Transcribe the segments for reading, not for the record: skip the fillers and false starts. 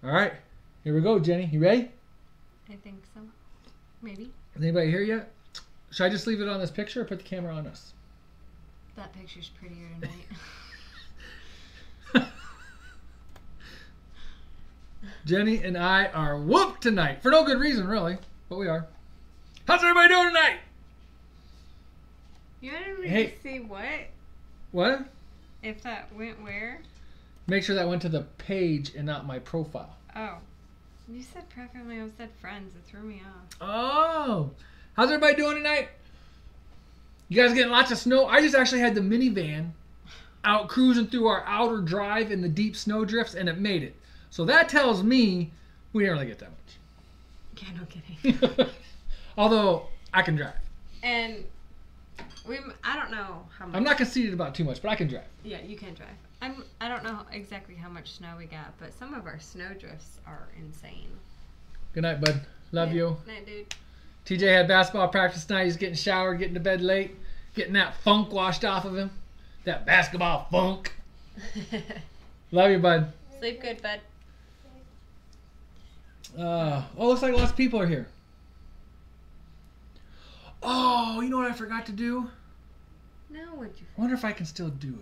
All right. Here we go, Jenny. You ready? I think so. Maybe. Is anybody here yet? Should I just leave it on this picture or put the camera on us? That picture's prettier tonight. Jenny and I are whooped tonight. For no good reason, really. But we are. How's everybody doing tonight? You wanted me to see what? What? If that went where? Make sure that went to the page and not my profile. Oh. You said Pratt family, I said friends. It threw me off. Oh. How's everybody doing tonight? You guys getting lots of snow? I just actually had the minivan out cruising through our outer drive in the deep snow drifts, and it made it. So that tells me we didn't really get that much. Yeah, no kidding. Although, I can drive. And I don't know how much. I'm not conceited about too much, but I can drive. Yeah, you can drive. I don't know exactly how much snow we got, but some of our snow drifts are insane. Good night, bud. Love you. Night, dude. TJ had basketball practice tonight. He's getting showered, getting to bed late, getting that funk washed off of him. That basketball funk. Love you, bud. Sleep good, bud. Looks like lots of people are here. Oh, you know what I forgot to do? No, what'd you I wonder if I can still do it.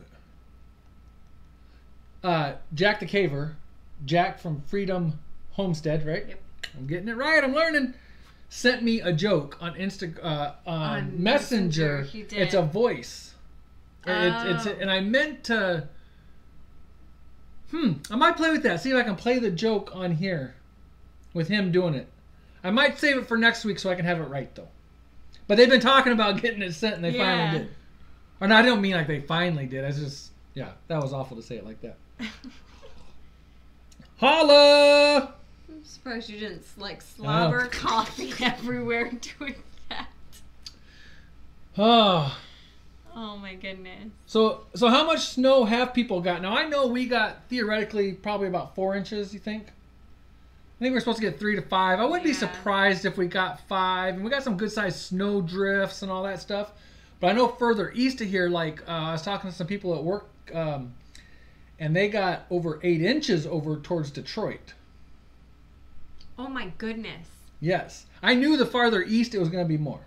Jack the Caver, Jack from Freedom Homestead, right? Yep. I'm getting it right. I'm learning. Sent me a joke on on Messenger. He did. It's a voice. It's and I meant to. I might play with that. See if I can play the joke on here, with him doing it. I might save it for next week so I can have it right though. But they've been talking about getting it sent, and they finally did. Or no, I don't mean like they finally did. I just that was awful to say it like that. Holla! I'm surprised you didn't slobber coffee everywhere doing that. Oh my goodness. So how much snow have people got? Now I know we got theoretically probably about 4 inches. You think? I think we're supposed to get 3 to 5. I wouldn't be surprised if we got 5. And we got some good sized snow drifts and all that stuff. But I know further east of here, like I was talking to some people at work, and they got over 8 inches over towards Detroit. Oh my goodness. Yes. I knew the farther east it was going to be more.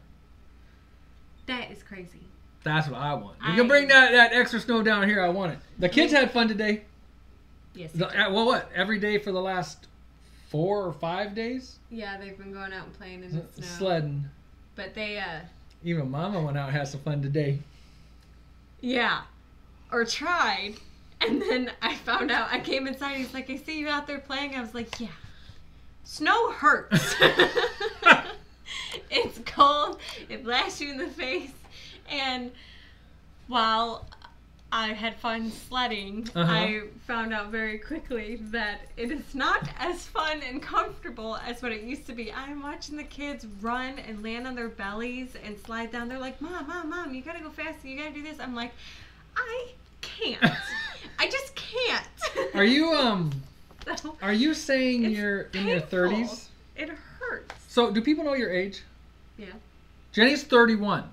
That is crazy. That's what I want. You can bring that extra snow down here. I want it. The kids had fun today. Yes. What? Every day for the last 4 or 5 days? Yeah, they've been going out and playing in the snow. Sledding. But they, Even Mama went out and had some fun today. Yeah. Or tried. And then I found out, I came inside, he's like, I see you out there playing. I was like, yeah. Snow hurts. It's cold. It blasts you in the face. And while I had fun sledding, I found out very quickly that it is not as fun and comfortable as what it used to be. I'm watching the kids run and land on their bellies and slide down. They're like, Mom, you gotta go faster. You gotta do this. I'm like, I can't. I just can't. Are you saying you're in your 30s? It hurts. So do people know your age? Yeah. Jenny's 31.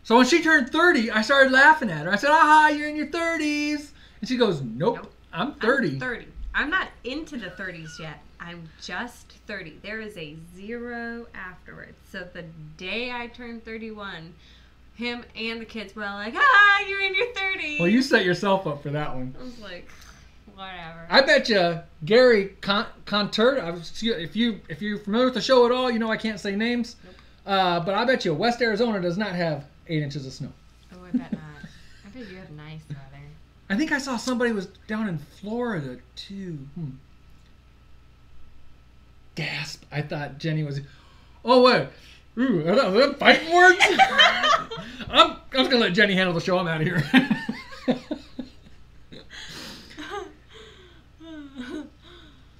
So when she turned 30, I started laughing at her. I said, aha, you're in your 30s. And she goes, nope. I'm 30. I'm 30. I'm not into the 30s yet. I'm just 30. There is a 0 afterwards. So the day I turned 31, him and the kids were like, you're in your 30s. Well, you set yourself up for that one. I was like, whatever. I bet you Gary Conter, if you're familiar with the show at all, you know I can't say names. Nope. But I bet you West Arizona does not have 8 inches of snow. Oh, I bet not. I bet you have nice weather. I think I saw somebody was down in Florida too. Gasp! I thought Jenny was. Oh wait, are that fighting words? I'm just gonna let Jenny handle the show. I'm out of here.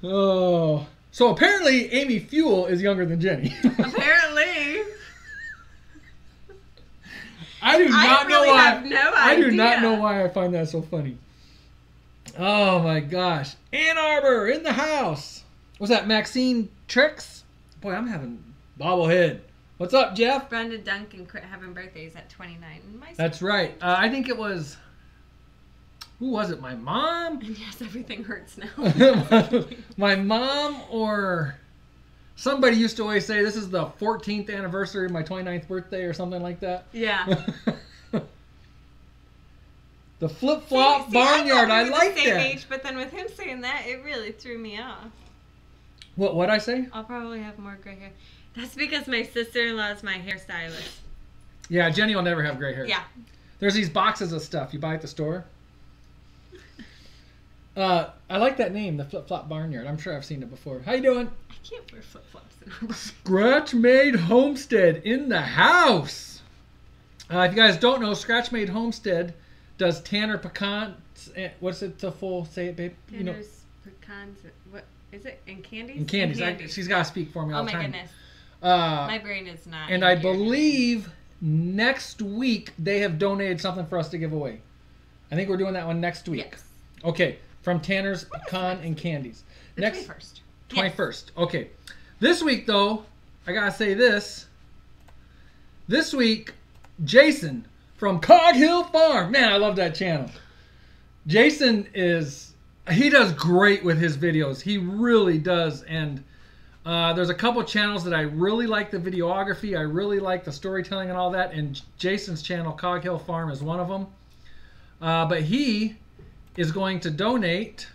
Oh, so apparently Amy Fuel is younger than Jenny. Apparently. I do not know why. Have no idea. I do not know why I find that so funny. Oh my gosh. Ann Arbor in the house. Was that Maxine Tricks? Boy, I'm having bobblehead. What's up, Jeff? Brenda Duncan quit having birthdays at 29. That's right. I think it was... who was it? My mom? And yes, everything hurts now. My mom or somebody used to always say this is the 14th anniversary of my 29th birthday or something like that. Yeah. The flip-flop barnyard. I like same that. Age, but then with him saying that, it really threw me off. What'd I say? I'll probably have more gray hair. That's because my sister-in-law is my hairstylist. Yeah, Jenny will never have gray hair. Yeah. There's these boxes of stuff you buy at the store. I like that name, the Flip-Flop Barnyard. I'm sure I've seen it before. How you doing? I can't wear flip-flops anymore. Scratch Made Homestead in the house. If you guys don't know, Scratch Made Homestead does Tanner pecans. What's it? The full say it, babe. Tanner's pecans. What is it? And candies. And candies. She's got to speak for me all the time. Oh my goodness. My brain is not. And I believe next week they have donated something for us to give away. I think we're doing that one next week. Yes. Okay. From Tanner's Pecan and Candies. The Next 21st. 21st. Yes. Okay. This week though, I gotta say this. This week, Jason from Cog Hill Farm. Man, I love that channel. Jason he does great with his videos. He really does. And there's a couple channels that I really like the videography. I really like the storytelling and all that. And Jason's channel, Cog Hill Farm, is one of them. But he is going to donate.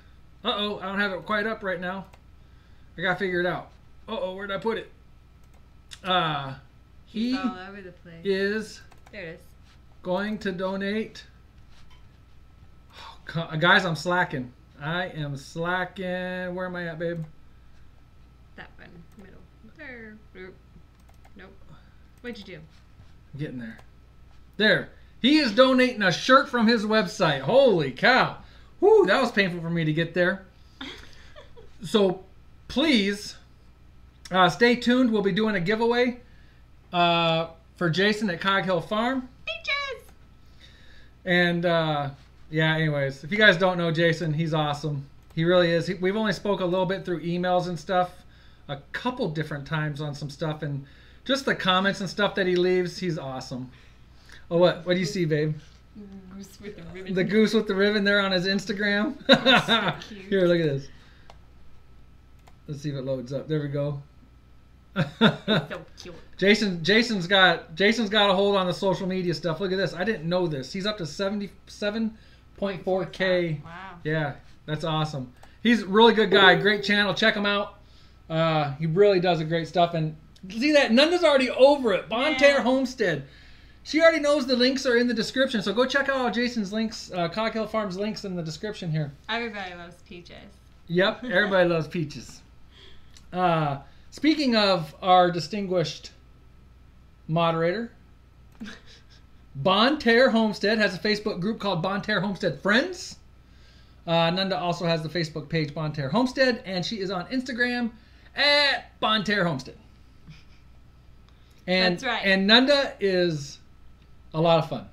Uh-oh, I don't have it quite up right now. I gotta figure it out. Uh-oh, where'd I put it? He all over the place. is There it is. going to donate. Oh, guys, I'm slacking. I am slacking. Where am I at, babe? That one, middle. There. Nope. What'd you do? I'm getting there. There. He is donating a shirt from his website. Holy cow. Whew, that was painful for me to get there. So please stay tuned. We'll be doing a giveaway for Jason at Cog Hill Farm. Beaches! And yeah, anyways, if you guys don't know Jason, he's awesome. He really is. We've only spoke a little bit through emails and stuff, a couple different times on some stuff, and just the comments and stuff that he leaves, he's awesome. Oh, what do you see, babe? Goose with the ribbon. The goose with the ribbon there on his Instagram. So cute. Here, look at this. Let's see if it loads up. There we go. So cute. Jason's got a hold on the social media stuff. Look at this. I didn't know this. He's up to 77.4K. Wow. Yeah, that's awesome. He's a really good guy. Great channel. Check him out. He really does a great stuff. And see that? Nunda's already over it. Bonne, Terre, Homestead. She already knows the links are in the description. So go check out Jason's links, Cog Hill Farm's links in the description here. Everybody loves peaches. Yep, everybody loves peaches. Speaking of our distinguished moderator, Bonne Terre Homestead has a Facebook group called Bonne Terre Homestead Friends. Nunda also has the Facebook page Bonne Terre Homestead, and she is on Instagram at Bonne Terre Homestead. And, That's right. And Nunda is a lot of fun.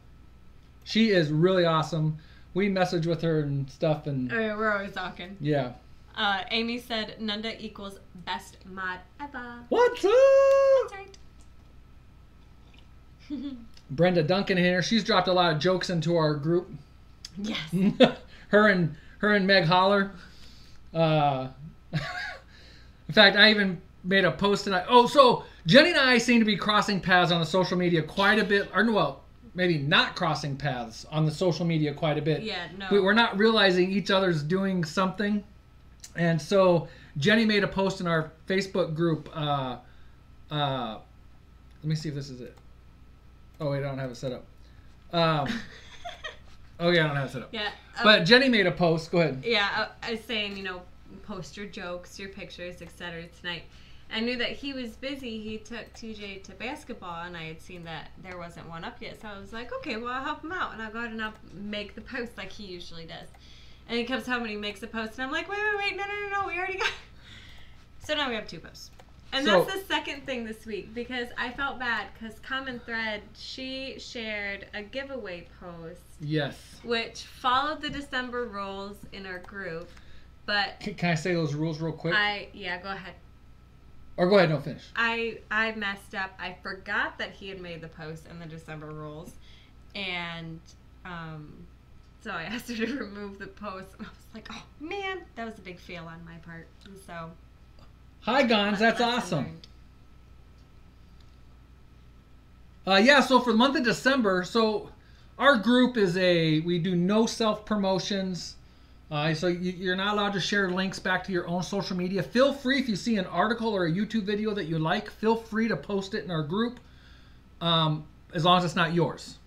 She is really awesome. We message with her and stuff, and Oh, yeah, we're always talking. yeah. Amy said Nunda equals best mod ever. What's up? That's right. Brenda Duncan here. She's dropped a lot of jokes into our group. Yes. her and Meg Holler. In fact, I even made a post tonight. Oh, so Jenny and I seem to be crossing paths on the social media quite a bit. Or well, maybe not crossing paths on the social media quite a bit. Yeah, no. We're not realizing each other's doing something. And so Jenny made a post in our Facebook group. Let me see if this is it. Oh, wait, I don't have it set up. Oh, yeah, I don't have it set up. Yeah. But Jenny made a post. Go ahead. Yeah, I was saying, post your jokes, your pictures, etc. tonight. I knew that he was busy. He took TJ to basketball, and I had seen that there wasn't one up yet. So I was like, okay, well, I'll help him out, and I'll go ahead and I'll make the post like he usually does. And he comes home and he makes a post, and I'm like, wait, no, we already got. So now we have two posts. And that's the second thing this week, because I felt bad, because Common Thread, she shared a giveaway post. Yes. Which followed the December rules in our group, but... Can I say those rules real quick? Yeah, go ahead. Or go ahead, no, finish. I messed up. I forgot that he had made the post in the December rules, and So I asked her to remove the post, and I was like, oh man, that was a big fail on my part. And so, hi Gons, that's awesome. Yeah, so for the month of December, so our group is we do no self-promotions. So you're not allowed to share links back to your own social media. Feel free, if you see an article or a YouTube video that you like, feel free to post it in our group, as long as it's not yours.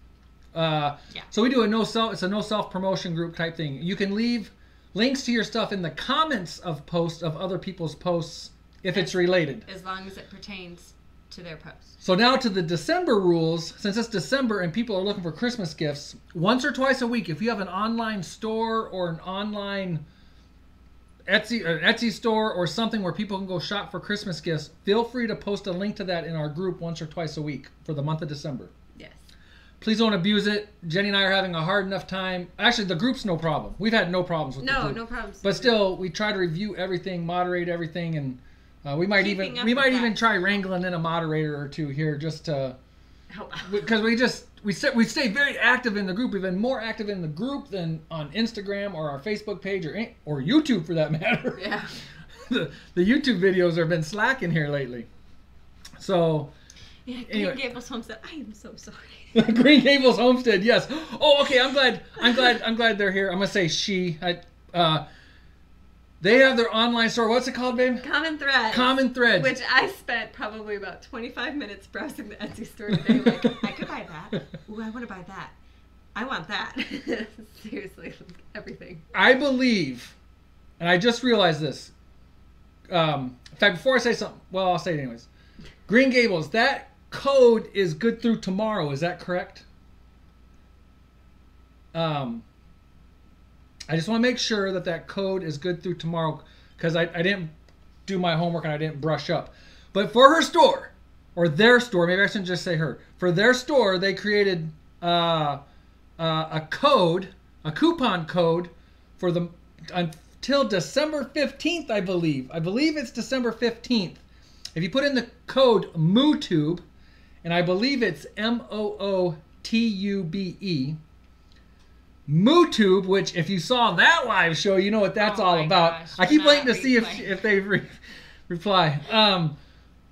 So we do it's a no self-promotion group type thing. You can leave links to your stuff in the comments of posts of other people's posts if it's related. As long as it pertains to their posts. So now to the December rules. Since it's December and people are looking for Christmas gifts, once or twice a week, if you have an online store or an online Etsy store or something where people can go shop for Christmas gifts, feel free to post a link to that in our group once or twice a week for the month of December. Yes. Please don't abuse it. Jenny and I are having a hard enough time. Actually, the group's no problem. We've had no problems with the group. No problems. But still, we try to review everything, moderate everything, and we might even try wrangling in a moderator or two here just to help, because we stay very active in the group. We've been more active in the group than on Instagram or our Facebook page or YouTube for that matter. Yeah. the YouTube videos have been slacking here lately. So yeah, Green Gables Homestead. I am so sorry. Green Gables Homestead, yes. Oh, okay. I'm glad they're here. I'm gonna say she. They have their online store. What's it called, babe? Common Threads. Common Threads. Which I spent probably about 25 minutes browsing the Etsy store today. Like, I could buy that. Ooh, I want to buy that. I want that. Seriously, everything. I believe, and I just realized this. In fact, before I say something, well, I'll say it anyways. Green Gables, that code is good through tomorrow. Is that correct? I just want to make sure that code is good through tomorrow, because I didn't do my homework and I didn't brush up. But for her store, or their store, maybe I shouldn't just say her. For their store, they created a coupon code for until December 15th, I believe. I believe it's December 15th. If you put in the code MOOTUBE, and I believe it's MOOTUBE, MOOTUBE, which if you saw that live show, you know what that's all about. Gosh, I keep waiting to see if they reply.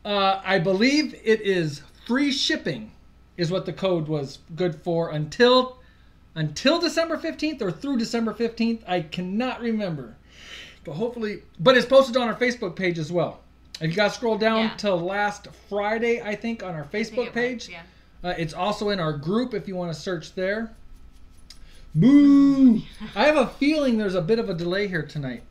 I believe it is free shipping is what the code was good for until December 15th or through December 15th. I cannot remember. But hopefully, but it's posted on our Facebook page as well. If you guys scroll down to last Friday, I think, on our Facebook page. It's also in our group if you want to search there. Moo! I have a feeling there's a bit of a delay here tonight.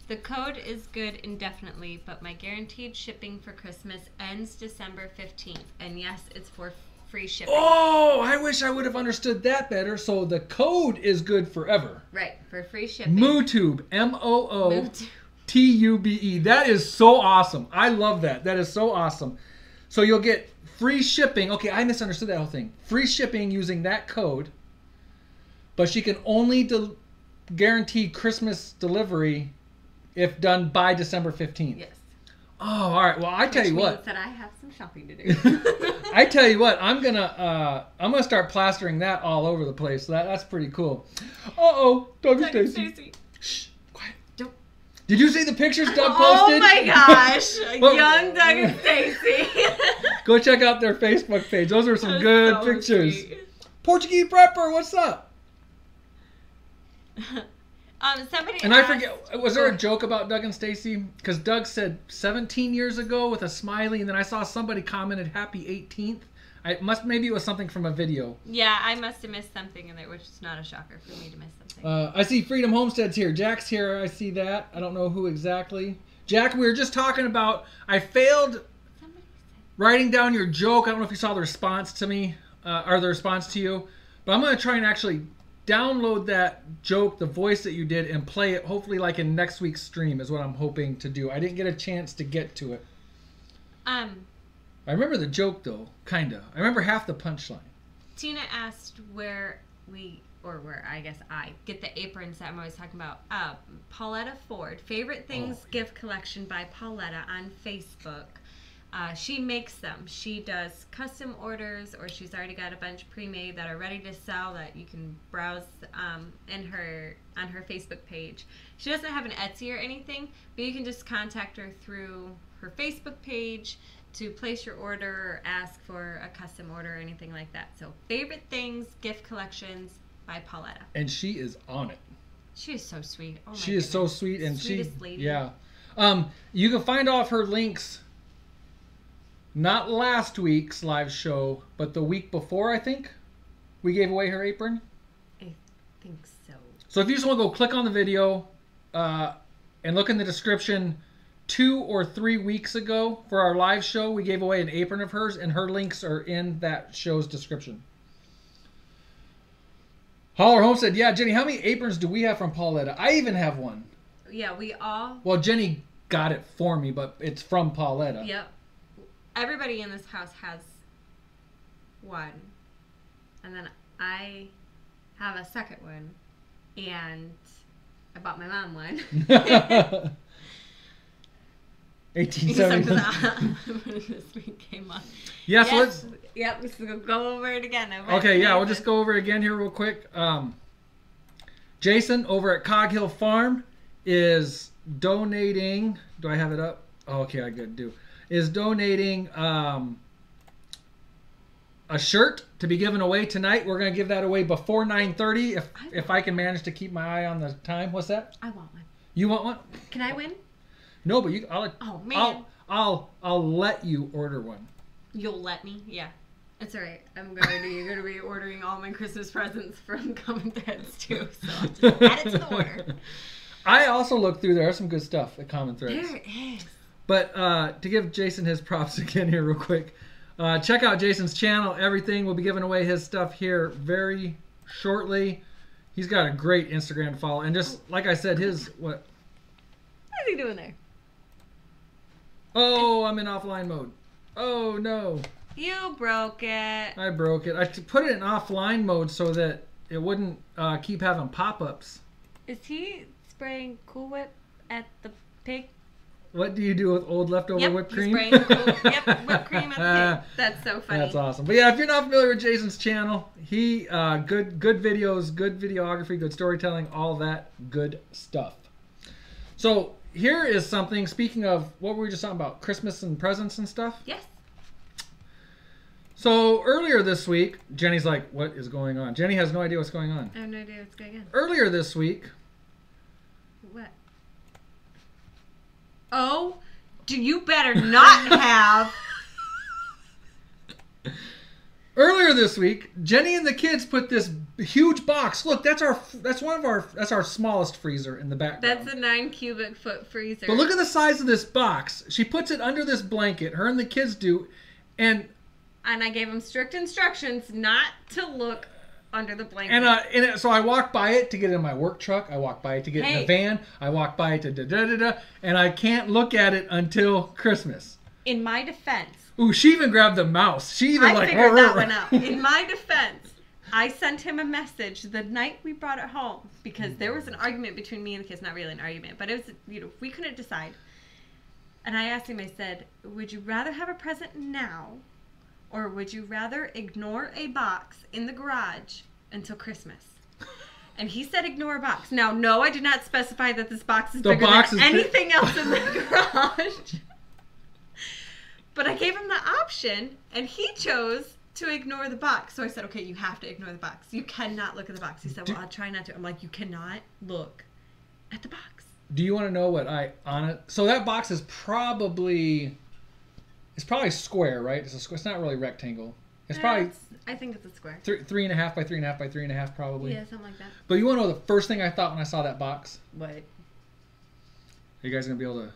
The code is good indefinitely, but my guaranteed shipping for Christmas ends December 15th. And yes, it's for free shipping. Oh, I wish I would have understood that better. So the code is good forever. Right, for free shipping. MOOTUBE, MOOTUBE. That is so awesome. I love that. That is so awesome. So you'll get free shipping. Okay, I misunderstood that whole thing. Free shipping using that code. But she can only guarantee Christmas delivery if done by December 15th. Yes. Oh, all right. Well, I tell you what. That I have some shopping to do. I tell you what. I'm gonna start plastering that all over the place. So that's pretty cool. Doug and Stacy. Shh, quiet. Don't. Did you see the pictures Doug posted? Oh my gosh, young Doug and Stacy. Go check out their Facebook page. Those are some good pictures. Sweet. Portuguese Prepper, what's up? Somebody and asked, I forget, was there a joke about Doug and Stacy? Because Doug said 17 years ago with a smiley, and then I saw somebody commented happy 18th. Maybe it was something from a video. Yeah, I must have missed something in there, which is not a shocker for me to miss something. I see Freedom Homestead's here. Jack's here. I see that. I don't know who exactly. Jack, we were just talking about, I failed writing down your joke. I don't know if you saw the response to me, or the response to you, but I'm going to try and actually download that joke, the voice that you did, and play it hopefully like in next week's stream is what I'm hoping to do. I didn't get a chance to get to it. I remember the joke though, kinda. I remember half the punchline. Tina asked where I guess I get the aprons that I'm always talking about. Pauletta Ford, favorite things gift collection by Pauletta on Facebook. She makes them. She does custom orders, or she's already got a bunch pre-made that are ready to sell that you can browse on her Facebook page. She doesn't have an Etsy or anything, but you can just contact her through her Facebook page to place your order or ask for a custom order or anything like that. So, Favorite Things Gift Collections by Pauletta. And she is on it. She is so sweet. Oh my She is so sweet, and Sweetest lady. Yeah. You can find all of her links. Not last week's live show, but the week before, I think, we gave away her apron. I think so. So if you just want to go click on the video and look in the description, 2 or 3 weeks ago for our live show, we gave away an apron of hers, and her links are in that show's description. Holler Homestead, yeah, Jenny, how many aprons do we have from Pauletta? I even have one. Yeah, we all... Well, Jenny got it for me, but it's from Pauletta. Yep. Everybody in this house has one. And then I have a second one. And I bought my mom one. 1870. This week came up. Yeah, so let's... Yep, let's go over it again. Okay, yeah, we'll just go over it again here real quick. Jason over at Cog Hill Farm is donating... Do I have it up? Oh, okay, I do. Is donating a shirt to be given away tonight. We're going to give that away before 9:30 if I can manage to keep my eye on the time. What's that? I want one. You want one? Can I win? No, but oh man. I'll let you order one. You'll let me? Yeah. It's alright. You're gonna be ordering all my Christmas presents from Common Threads too. So I'll just add it to the order. I also looked through there. Some good stuff at Common Threads. There it is. But to give Jason his props again here real quick, check out Jason's channel. Everything will be giving away his stuff here very shortly. He's got a great Instagram to follow. And just like I said, his... What is he doing there? Oh, I'm in offline mode. Oh, no. You broke it. I broke it. I put it in offline mode so that it wouldn't keep having pop-ups. Is he spraying Cool Whip at the pig? What do you do with old leftover whipped cream? Whipped cream at the pig. That's so funny. That's awesome. But yeah, if you're not familiar with Jason's channel, he good videos, good videography, good storytelling, all that good stuff. So here is something, speaking of what were we just talking about, Christmas and presents and stuff? Yes. So earlier this week, Jenny's like, what is going on? Jenny has no idea what's going on. I have no idea what's going on. Earlier this week. What? Oh, do you better not have. Earlier this week, Jenny and the kids put this huge box. Look, that's our smallest freezer in the background. That's a 9 cubic foot freezer. But look at the size of this box. She puts it under this blanket. Her and the kids do, and I gave them strict instructions not to look under the blanket. And so I walked by it to get in my work truck. I walked by it to get in the van. I walked by it to and I can't look at it until Christmas. In my defense. Ooh, she even grabbed the mouse. She even I figured that one out. In my defense, I sent him a message the night we brought it home because there was an argument between me and the kids. Not really an argument, but it was, we couldn't decide. And I asked him, I said, would you rather have a present now, or would you rather ignore a box in the garage until Christmas? And he said ignore a box. Now, no, I did not specify that this box is bigger than anything else in the garage. But I gave him the option, and he chose to ignore the box. So I said, okay, you have to ignore the box. You cannot look at the box. He said, well, I'll try not to. I'm like, you cannot look at the box. Do you want to know what on it? So that box is probably... It's probably square, right? It's a square. It's not really rectangle. It's probably... I think it's a square. 3.5 by 3.5 by 3.5 probably. Yeah, something like that. But you want to know the first thing I thought when I saw that box? What? Are you guys going to be able to...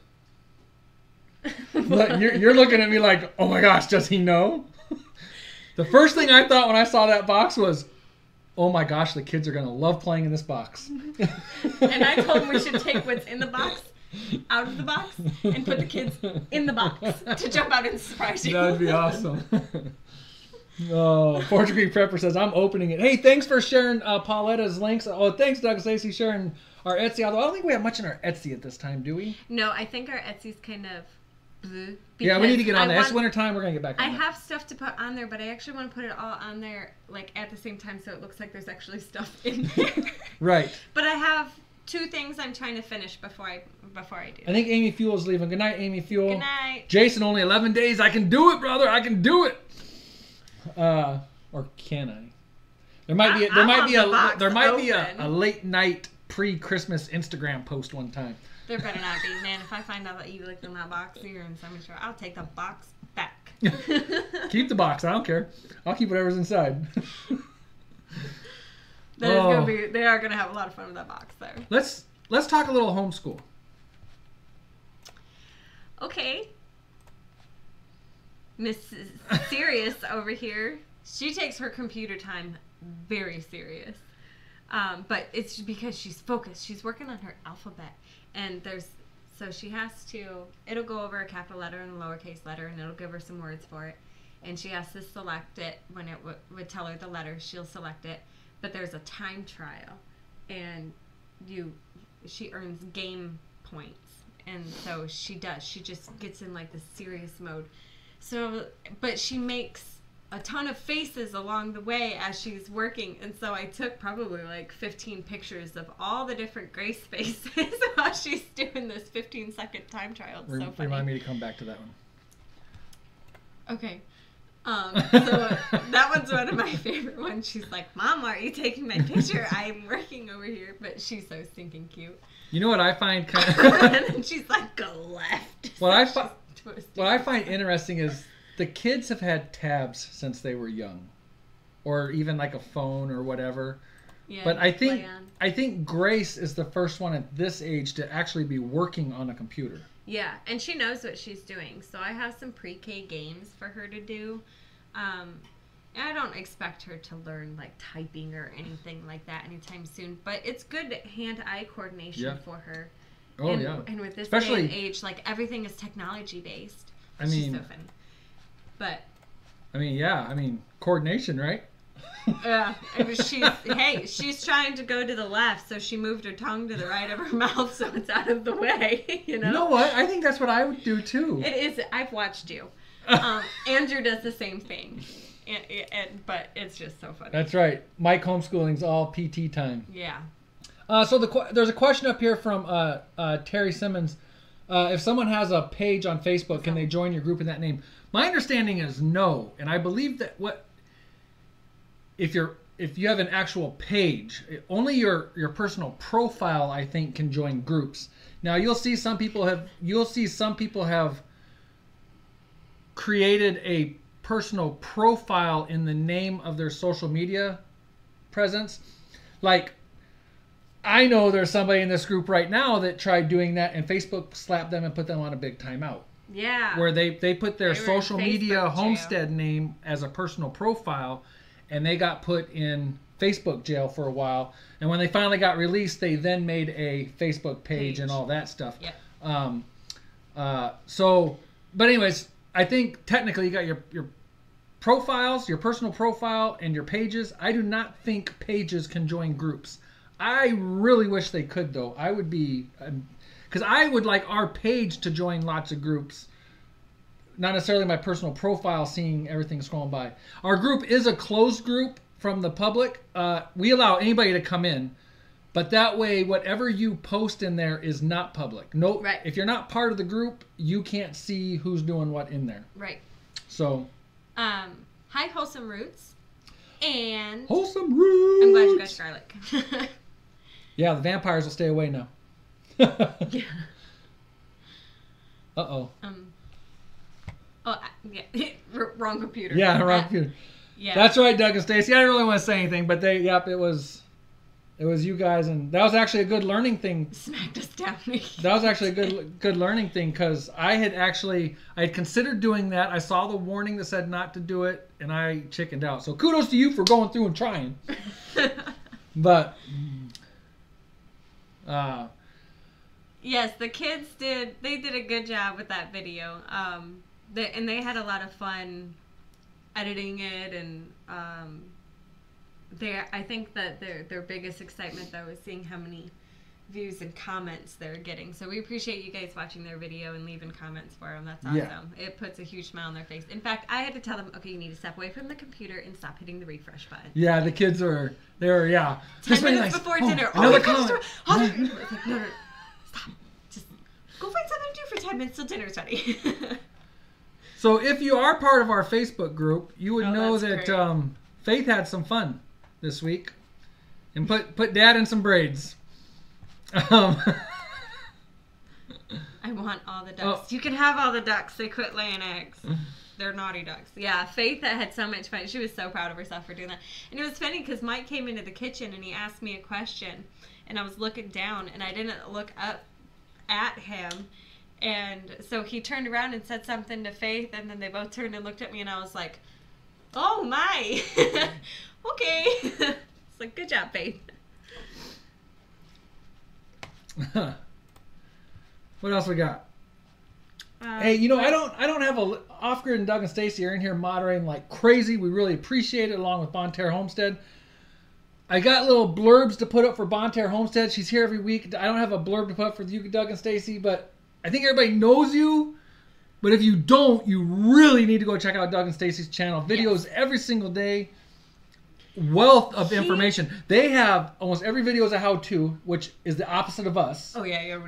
You're looking at me like, oh my gosh, does he know? The first thing I thought when I saw that box was, oh my gosh, the kids are going to love playing in this box. And I told him we should take what's in the box out of the box and put the kids in the box to jump out and surprise you. That would be awesome. Oh, Fortune Creek Prepper says, I'm opening it. Hey, thanks for sharing Pauletta's links. Oh, thanks, Doug Stacey, sharing our Etsy. Although I don't think we have much in our Etsy at this time, do we? No, I think our Etsy's kind of Yeah, we need to get on there. It's winter time. We're gonna get back on I that. have stuff to put on there, but I actually want to put it all on there like at the same time, so it looks like there's actually stuff in there. Right. But I have 2 things I'm trying to finish before I do. I think Amy Fuel's leaving. Good night, Amy Fuel. Good night. Jason, only 11 days. I can do it, brother. I can do it. Or can I? There might be a late night pre-Christmas Instagram post one time. There better not be, man. If I find out that you looked in that box here in some sure, I'll take the box back. Keep the box. I don't care. I'll keep whatever's inside. They are gonna have a lot of fun with that box there. Let's talk a little homeschool. Okay. Mrs. Serious over here. She takes her computer time very serious. But it's because she's focused. She's working on her alphabet. And so she has to, it'll go over a capital letter and a lowercase letter, and it'll give her some words for it. And she has to select it. When it would tell her the letter, she'll select it. But there's a time trial. And she earns game points. And so she does. She just gets in like the serious mode. So, but she makes a ton of faces along the way as she's working, and so I took probably like 15 pictures of all the different grace faces while she's doing this 15-second time trial. It's so funny. Remind me to come back to that one. Okay. So that one's one of my favorite ones. She's like, "Mom, are you taking my picture? I'm working over here," but she's so stinking cute. You know what I find kind of and then she's like, "Go left." What I find interesting is the kids have had tabs since they were young, or even like a phone or whatever. Yeah, but I think Grace is the first one at this age to actually be working on a computer. Yeah, and she knows what she's doing. So I have some pre-K games for her to do. I don't expect her to learn like typing or anything like that anytime soon, but it's good hand-eye coordination for her. Oh, yeah. And with this day and age, like everything is technology based. She's so funny. But coordination, right? Yeah. She's trying to go to the left, so she moved her tongue to the right of her mouth so it's out of the way, You know what? I think that's what I would do too. It is. I've watched you. Andrew does the same thing. But it's just so funny. That's right. Mike Homeschooling's all PT time. Yeah. So there's a question up here from Terry Simmons. If someone has a page on Facebook, can they join your group in that name? My understanding is no, and I believe that if you have an actual page, only your personal profile, I think, can join groups. Now you'll see some people have created a personal profile in the name of their social media presence. Like, I know there's somebody in this group right now that tried doing that, and Facebook slapped them and put them on a big timeout. Yeah. Where they put their social media Homestead name as a personal profile, and they got put in Facebook jail for a while. And when they finally got released, they then made a Facebook page and all that stuff. Yep. But anyways, I think technically you got your profiles, your personal profile, and your pages. I do not think pages can join groups. I really wish they could, though. I would be... Because I would like our page to join lots of groups. Not necessarily my personal profile, seeing everything scrolling by. Our group is a closed group from the public. We allow anybody to come in. But that way, whatever you post in there is not public. No, right. If you're not part of the group, you can't see who's doing what in there. Right. So... hi, Wholesome Roots. And... Wholesome Roots! I'm glad you got garlic. Yeah, the vampires will stay away now. Yeah. Uh-oh. Wrong computer. Yeah, wrong computer. Yeah. That's right, Doug and Stacy. I didn't really want to say anything, but it was you guys, and that was actually a good learning thing. Smacked us down. That was actually a good learning thing, because I had considered doing that. I saw the warning that said not to do it, and I chickened out. So kudos to you for going through and trying. But yes, the kids did a good job with that video. They had a lot of fun editing it, and I think that their biggest excitement, though, is seeing how many views and comments they're getting. So we appreciate you guys watching their video and leaving comments for them. That's awesome. It puts a huge smile on their face. In fact, I had to tell them, okay, you need to step away from the computer and stop hitting the refresh button. Yeah, the kids are, 10 minutes before dinner. Another comment. No, stop. Just go find something to do for 10 minutes till dinner's ready. So if you are part of our Facebook group, you would know that Faith had some fun this week and put Dad in some braids. I want all the ducks. You can have all the ducks. They quit laying eggs. They're naughty ducks. Yeah, Faith had so much fun. She was so proud of herself for doing that. And it was funny because Mike came into the kitchen and he asked me a question. And I was looking down and I didn't look up at him. And so he turned around and said something to Faith. And then they both turned and looked at me. And I was like, oh my. Okay. It's like, good job, Faith. What else we got? Hey, you know, I don't have Oscar and Doug and Stacy are in here moderating like crazy. We really appreciate it, along with Bonne, Terre, Homestead. I got little blurbs to put up for Bonne, Terre, Homestead. She's here every week. I don't have a blurb to put up for you, Doug and Stacy, but I think everybody knows you. But if you don't, you really need to go check out Doug and Stacy's channel. Videos every single day. Wealth of information. They have almost every video is a how-to, which is the opposite of us. Oh yeah,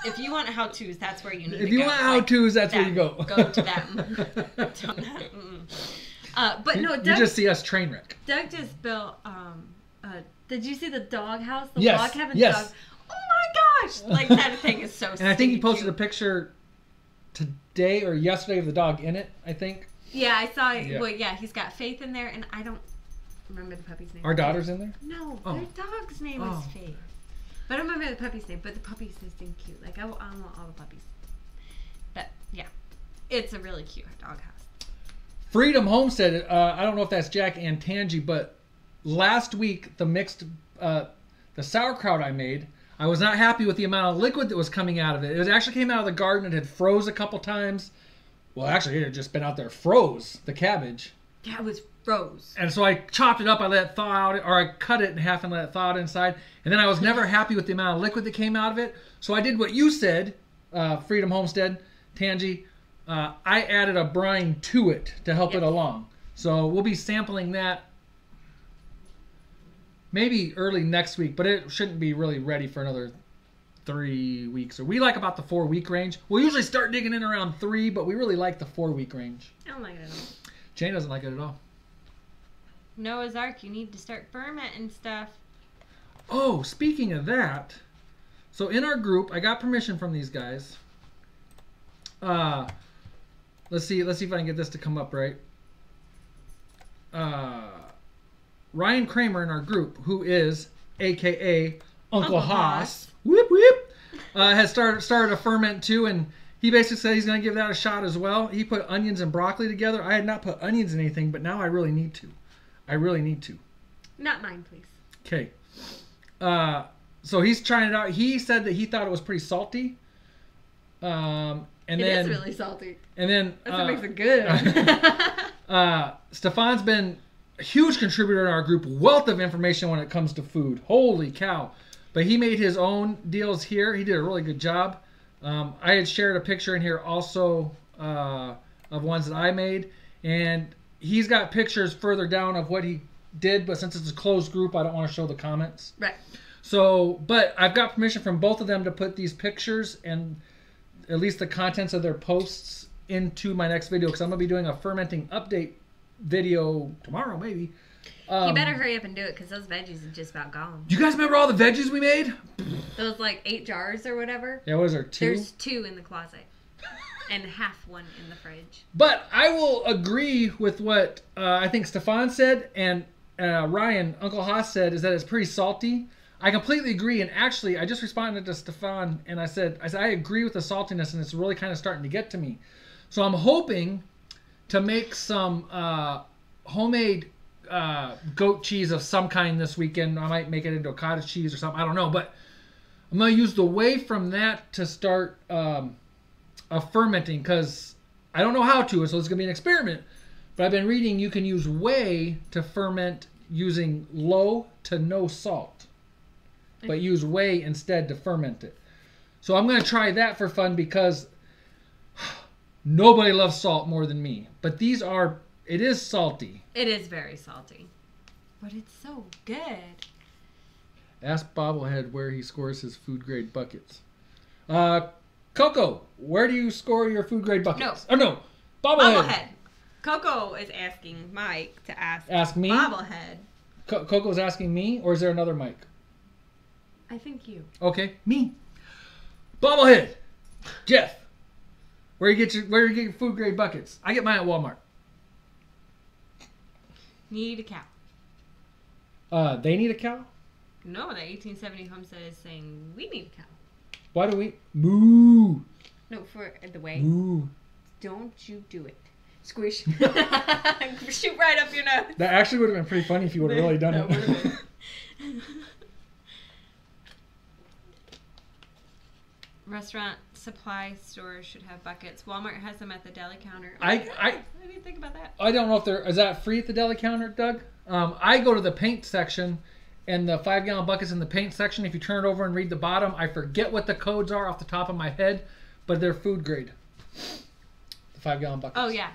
if you want how-tos, that's where you need to go. If you want how-tos, that's where you go. Go to them. But no, Doug, you just see us train wreck. Doug just built. Did you see the dog house? The yes. log cabin yes. dog. Oh my gosh! Like that thing is so. And I think he posted cute. a picture today or yesterday of the dog in it. I think. Yeah, I saw it. Yeah. Well, yeah, he's got Faith in there, and I don't remember the puppy's name. Our daughter's in there? No, their dog's name is Faith. But I don't remember the puppy's name, but the puppy's so cute. Like, I want all the puppies. But, yeah. It's a really cute dog house. Freedom Homestead, I don't know if that's Jack and Tangy, but last week, the sauerkraut I made, I was not happy with the amount of liquid that was coming out of it. It actually came out of the garden. It had froze a couple times. Well, actually, it had just been out there froze, the cabbage. Yeah, it was froze. And so I chopped it up, I let it thaw out, or I cut it in half and let it thaw out inside. And then I was never happy with the amount of liquid that came out of it. So I did what you said, Freedom Homestead, Tangy. I added a brine to it to help it along. So we'll be sampling that maybe early next week, but it shouldn't be really ready for another 3 weeks. Or we like about the 4-week range. We'll usually start digging in around 3, but we really like the 4-week range. I don't like it at all. Jane doesn't like it at all. Noah's Ark, you need to start fermenting stuff. Oh, speaking of that, so in our group, I got permission from these guys. Let's see if I can get this to come up right. Ryan Kramer in our group, who is AKA Uncle Haas, whoop whoop, has started a ferment too, and he basically said he's going to give that a shot as well. He put onions and broccoli together. I had not put onions in anything, but now I really need to. Not mine, please. Okay. So he's trying it out. He said that he thought it was pretty salty. It is really salty. And then that's what makes it good. Stefan's been a huge contributor in our group. Wealth of information when it comes to food. Holy cow. But he made his own deals here. He did a really good job. I had shared a picture in here also of ones that I made. And he's got pictures further down of what he did, but since it's a closed group, I don't want to show the comments. Right. So, but I've got permission from both of them to put these pictures and at least the contents of their posts into my next video, because I'm going to be doing a fermenting update video tomorrow, maybe. You better hurry up and do it, because those veggies are just about gone. Do you guys remember all the veggies we made? Those like 8 jars or whatever? Yeah, what is there, 2? There's 2 in the closet. And half one in the fridge. But I will agree with what I think Stefan said and Ryan, Uncle Haas said, is that it's pretty salty. I completely agree. And actually, I just responded to Stefan and I said I agree with the saltiness, and it's really kind of starting to get to me. So I'm hoping to make some homemade goat cheese of some kind this weekend. I might make it into a cottage cheese or something. I don't know. But I'm going to use the whey from that to start fermenting, because I don't know how to, so it's going to be an experiment. But I've been reading you can use whey to ferment using low to no salt. but use whey instead to ferment it. So I'm going to try that for fun because nobody loves salt more than me. But these are, it is salty. It is very salty. But it's so good. Ask Bobblehead where he scores his food grade buckets. Coco, where do you score your food grade buckets? No. Oh, no. Bobblehead. Coco is asking Mike to ask me? Bobblehead. Coco's asking me, or is there another Mike? I think you. Okay, me. Bobblehead. Jeff, where you get your food grade buckets? I get mine at Walmart. Need a cow. They need a cow? No, the 1870 Homestead is saying we need a cow. Why do we? Moo. No, for the way. Moo. Don't you do it. Squish. Shoot right up your nose. That actually would have been pretty funny if you would have really done it. Restaurant supply stores should have buckets. Walmart has them at the deli counter. I didn't think about that. I don't know if is that free at the deli counter, Doug? I go to the paint section, and the 5-gallon buckets in the paint section. If you turn it over and read the bottom, I forget what the codes are off the top of my head, but they're food grade. The 5-gallon buckets. Oh yeah.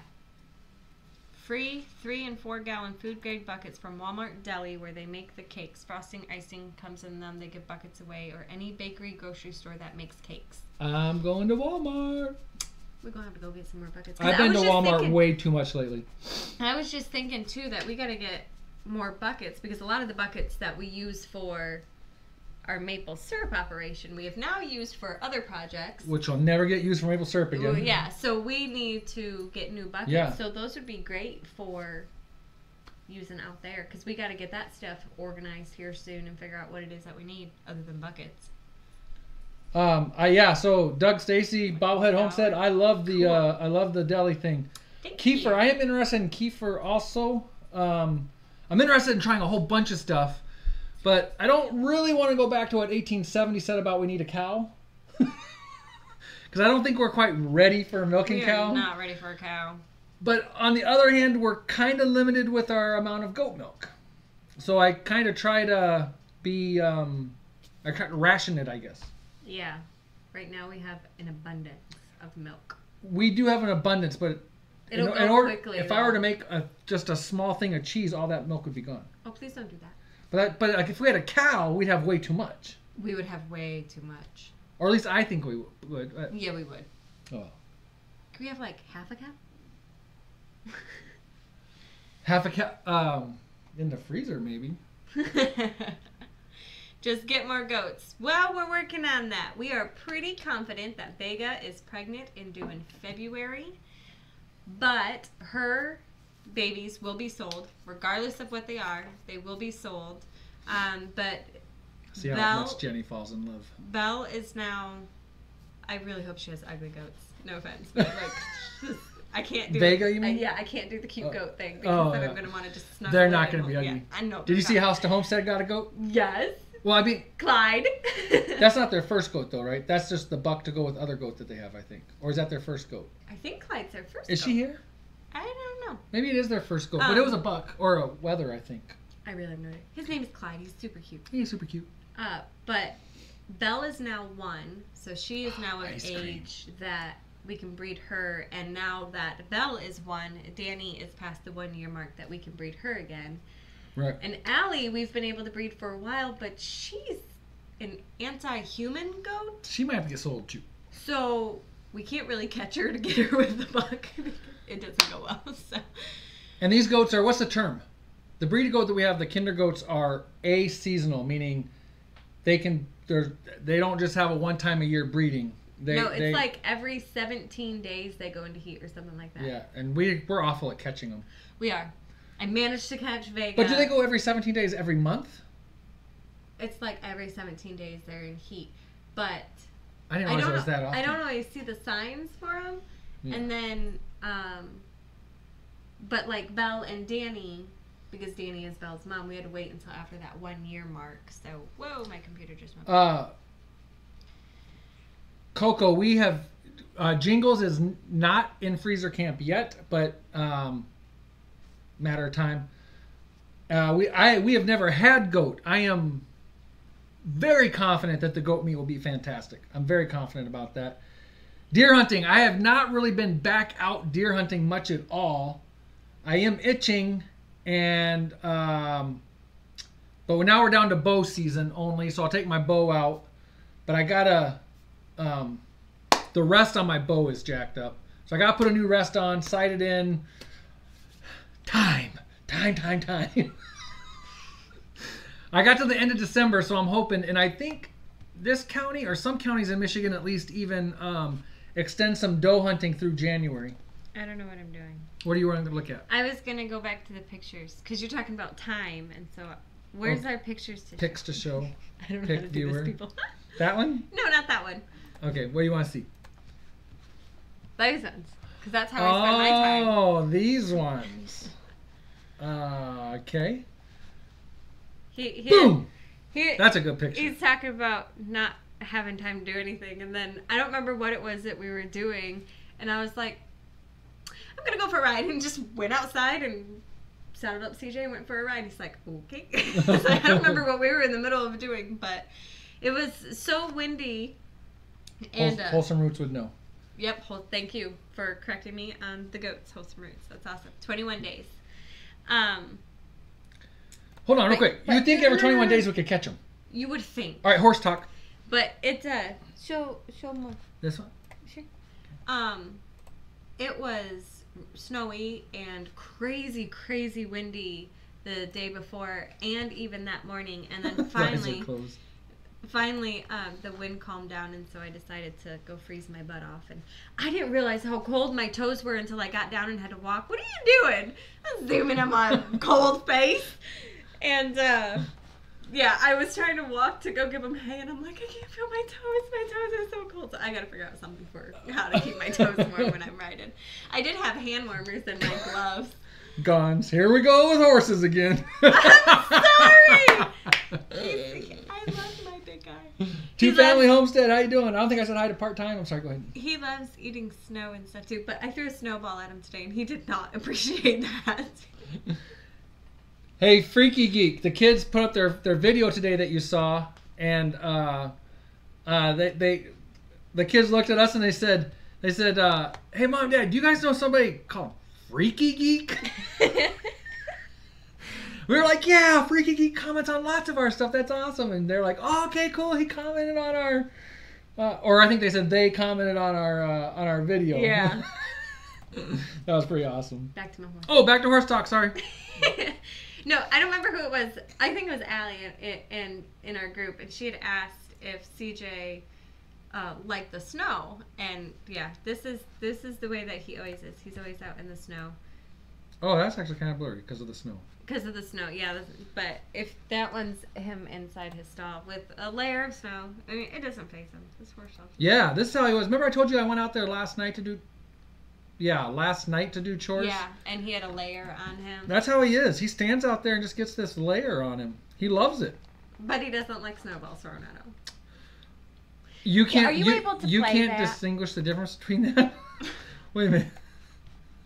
Free 3 and 4 gallon food grade buckets from Walmart Deli where they make the cakes. Frosting, icing comes in them. They give buckets away, or any bakery, grocery store that makes cakes. I'm going to Walmart. We're going to have to go get some more buckets. I've been to Walmart way too much lately. I was just thinking, too, that we got to get more buckets because a lot of the buckets that we use for our maple syrup operation, we have now used for other projects. Which will never get used for maple syrup again. Well, yeah, so we need to get new buckets. Yeah. So those would be great for using out there because we got to get that stuff organized here soon and figure out what it is that we need other than buckets. So Doug Stacy, Bobblehead Homestead, I love the deli thing. Thank you. I am interested in kefir also. I'm interested in trying a whole bunch of stuff, but I don't really want to go back to what 1870 said about we need a cow. Because I don't think we're quite ready for a milking cow. We're not ready for a cow. But on the other hand, we're kind of limited with our amount of goat milk. So I kind of try to be, I try to ration it, I guess. Yeah. Right now we have an abundance of milk. We do have an abundance, but It'll go quickly. If I were to make just a small thing of cheese, all that milk would be gone. Oh, please don't do that. But like if we had a cow, we'd have way too much. We would have way too much. Or at least I think we would. Yeah, we would. Oh. Can we have like half a cow? Half a cow? In the freezer, maybe. Just get more goats. Well, we're working on that. We are pretty confident that Vega is pregnant and due in February. But her babies will be sold, regardless of what they are. They will be sold. But see how much Jenny falls in love. Belle is now. I really hope she has ugly goats. No offense, but like, I can't do Vega. You mean? I can't do the cute goat thing because then I'm gonna want to just snuggle. They're not gonna be ugly. Yeah, I know. Did you see House to Homestead got a goat? Yes. Well, I mean, Clyde. That's not their first goat, though, right? That's just the buck to go with other goat that they have, I think. Or is that their first goat? I think Clyde's their first. Is she here? I don't know. Maybe it is their first goat, but it was a buck or a wether, I think. I really have no idea. His name is Clyde. He's super cute. He's super cute. But Belle is now 1, so she is now of age that we can breed her. And now that Belle is 1, Danny is past the 1-year mark that we can breed her again. Right. And Allie, we've been able to breed for a while, but she's an anti-human goat. She might have to get sold too. So we can't really catch her to get her with the buck. It doesn't go well. So. And these goats are, what's the term? The breed goat that we have, the kinder goats, are aseasonal, meaning they don't just have a one time a year breeding. It's like every 17 days they go into heat or something like that. Yeah, and we're awful at catching them. We are. I managed to catch Vega. But do they go every 17 days every month? It's like every 17 days they're in heat. But I didn't realize it was that often. I don't always see the signs for them. Yeah. And then, but like Belle and Danny, because Danny is Belle's mom, we had to wait until after that 1-year mark. So, whoa, my computer just went. Coco, we have, Jingles is not in freezer camp yet, but matter of time. We have never had goat. I am very confident that the goat meat will be fantastic. I'm very confident about that. Deer hunting. I have not really been back out deer hunting much at all. I am itching, and but now we're down to bow season only, so I'll take my bow out. But I gotta, the rest on my bow is jacked up, so I gotta put a new rest on, sight it in. Time. I got to the end of December, so I'm hoping, and I think this county or some counties in Michigan at least even extend some doe hunting through January. I don't know what I'm doing. What do you want to look at? I was going to go back to the pictures because you're talking about time, and so where's our pictures to show? Pics to show. I don't know how to do this, people. That one? No, not that one. Okay, what do you want to see? Those ones, because that's how I spend my time. Oh, these ones. Okay. Boom! That's a good picture. He's talking about not having time to do anything, and then I don't remember what it was that we were doing, and I was like, I'm gonna go for a ride, and just went outside and saddled up CJ and went for a ride. He's like, okay. So I don't remember what we were in the middle of doing, but it was so windy. And Wholesome Roots would know. Yep. Thank you for correcting me on the goats. Wholesome Roots. That's awesome. 21 days. Hold on, real quick. You think every 21 days we could catch them? You would think. All right, horse talk. But it's show more. This one? Sure. It was snowy and crazy windy the day before and even that morning, and then finally the wind calmed down, and so I decided to go freeze my butt off. And I didn't realize how cold my toes were until I got down and had to walk. What are you doing? I'm zooming on my cold face. And yeah, I was trying to walk to go give him hay, and I'm like, I can't feel my toes. My toes are so cold. So I gotta figure out something for how to keep my toes warm when I'm riding. I did have hand warmers in my gloves. Guns. Here we go with horses again. I'm sorry. I love my big guy. Two-family homestead. How you doing? I don't think I said hi to part-time. I'm sorry. Go ahead. He loves eating snow and stuff too, but I threw a snowball at him today, and he did not appreciate that. Hey, Freaky Geek. The kids put up their video today that you saw, and the kids looked at us and they said, hey, Mom, Dad, do you guys know somebody called Freaky Geek? We were like, yeah, Freaky Geek comments on lots of our stuff. That's awesome. And they're like, oh, okay, cool. He commented on our, or I think they said they commented on our video. Yeah. That was pretty awesome. Back to my horse. Oh, back to horse talk. Sorry. No, I don't remember who it was. I think it was Allie in our group, and she had asked if CJ liked the snow. And yeah, this is the way that he always is. He's always out in the snow. Oh, that's actually kind of blurry because of the snow. Because of the snow, yeah. But if that one's him inside his stall with a layer of snow, I mean, it doesn't face him. This horse stall. Yeah, this is how he was. Remember I told you I went out there last night to do chores? Yeah, and he had a layer on him. That's how he is. He stands out there and just gets this layer on him. He loves it. But he doesn't like snowballs thrown at him. You can't. Are you able to you play can't that? Distinguish the difference between that. Wait a minute.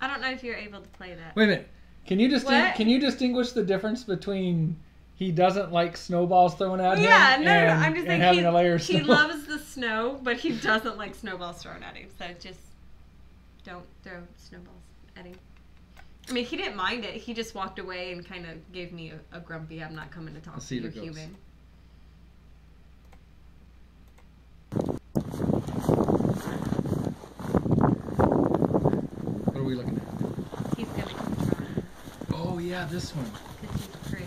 I don't know if you're able to play that. Wait a minute. Can you What? distinguish the difference between he doesn't like snowballs thrown at him? Yeah, no. I'm just saying having a layer of he snow? loves the snow, but he doesn't like snowballs thrown at him. So just don't throw snowballs at him. I mean, he didn't mind it. He just walked away and kind of gave me a grumpy, I'm not coming to talk to you, human. What are we looking at? He's going to control. Oh, yeah, this one. Because he's pretty.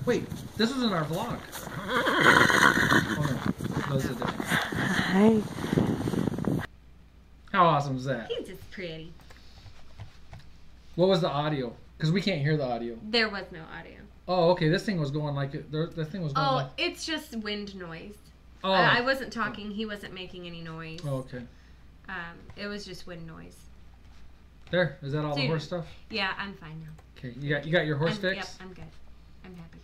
Wait, this was in our vlog. Oh, no. Those are different. Hi. How awesome is that? He's just pretty. What was the audio? Because we can't hear the audio. There was no audio. Oh, okay. This thing was going like it. The thing was going Oh, like... it's just wind noise. Oh. I wasn't talking. He wasn't making any noise. Oh, okay. It was just wind noise. There. Is that all the Dude. horse stuff? Yeah, I'm fine now. Okay. You got your horse fix? Yep, I'm good. I'm happy.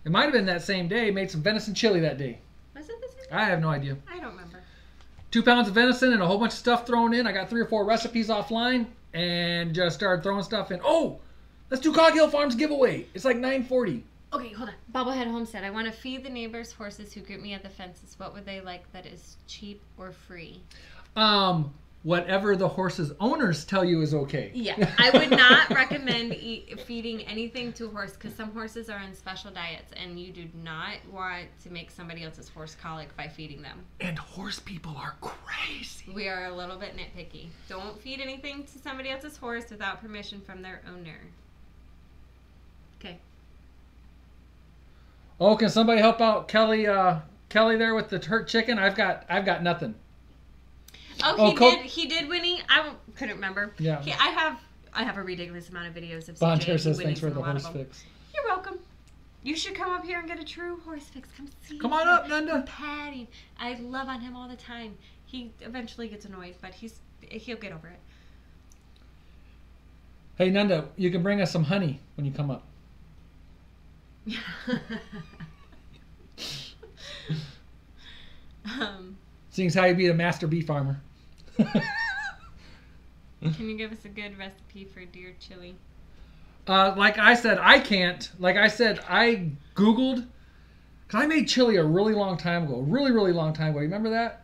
It might have been that same day. Made some venison chili that day. Was it the same? I have no idea. I don't remember. 2 pounds of venison and a whole bunch of stuff thrown in. I got 3 or 4 recipes offline and just started throwing stuff in. Oh, let's do Cog Hill Farm's giveaway. It's like $9.40. Okay, hold on. Bobblehead Homestead. I want to feed the neighbors' horses who greet me at the fences. What would they like that is cheap or free? Whatever the horse's owners tell you is okay. Yeah, I would not recommend feeding anything to a horse because some horses are on special diets and you do not want to make somebody else's horse colic by feeding them. And horse people are crazy. We are a little bit nitpicky. Don't feed anything to somebody else's horse without permission from their owner. Okay. Oh, can somebody help out Kelly? Kelly there with the hurt chicken. I've got nothing. Oh, he did, Winnie. I couldn't remember. Yeah. I have a ridiculous amount of videos of Bonne CJ says and thanks for the Winnie's horse fix. You're welcome. You should come up here and get a true horse fix. Come see. Come on up, Nunda. Patting. I love on him all the time. He eventually gets annoyed, but he'll get over it. Hey, Nunda, you can bring us some honey when you come up. Seeing as how you be a master bee farmer. Can you give us a good recipe for deer chili? Like I said, I can't. Like I said, I Googled, because I made chili a really long time ago. Really, really long time ago. You remember that?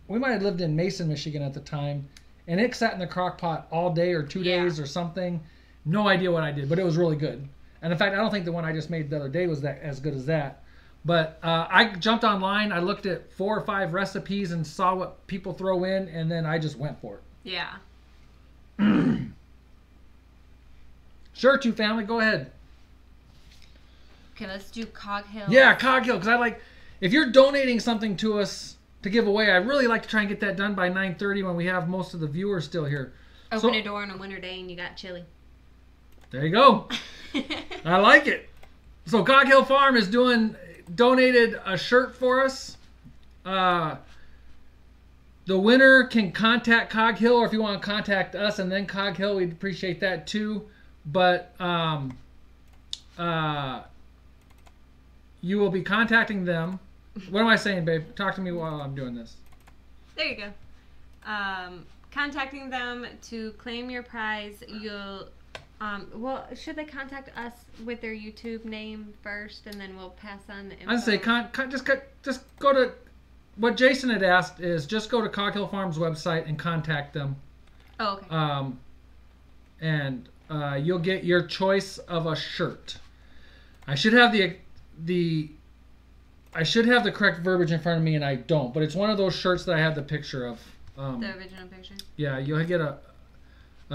We might have lived in Mason, Michigan at the time. And it sat in the crock pot all day or 2 days or something. No idea what I did, but it was really good. And in fact, I don't think the one I just made the other day was that as good as that. But I jumped online. I looked at 4 or 5 recipes and saw what people throw in, and then I just went for it. Yeah. Sure, Two Family, go ahead. Okay, let's do Cog Hill. Yeah, Cog Hill, because if you're donating something to us to give away, I really like to try and get that done by 9:30 when we have most of the viewers still here. Open a door on a winter day and you got chili. There you go. I like it. So Cog Hill Farm is donated a shirt for us. The winner can contact Cog Hill, or if you want to contact us and then Cog Hill, we'd appreciate that too. But you will be contacting them. What am I saying, babe? Talk to me while I'm doing this. There you go. Contacting them to claim your prize. You'll well, should they contact us with their YouTube name first, and then we'll pass on the info? I'd say just go to what Jason had asked is just go to Cog Hill Farm's website and contact them. Oh, okay. And you'll get your choice of a shirt. I should have the correct verbiage in front of me, and I don't. But it's one of those shirts that I have the picture of. The original picture. Yeah, you'll get a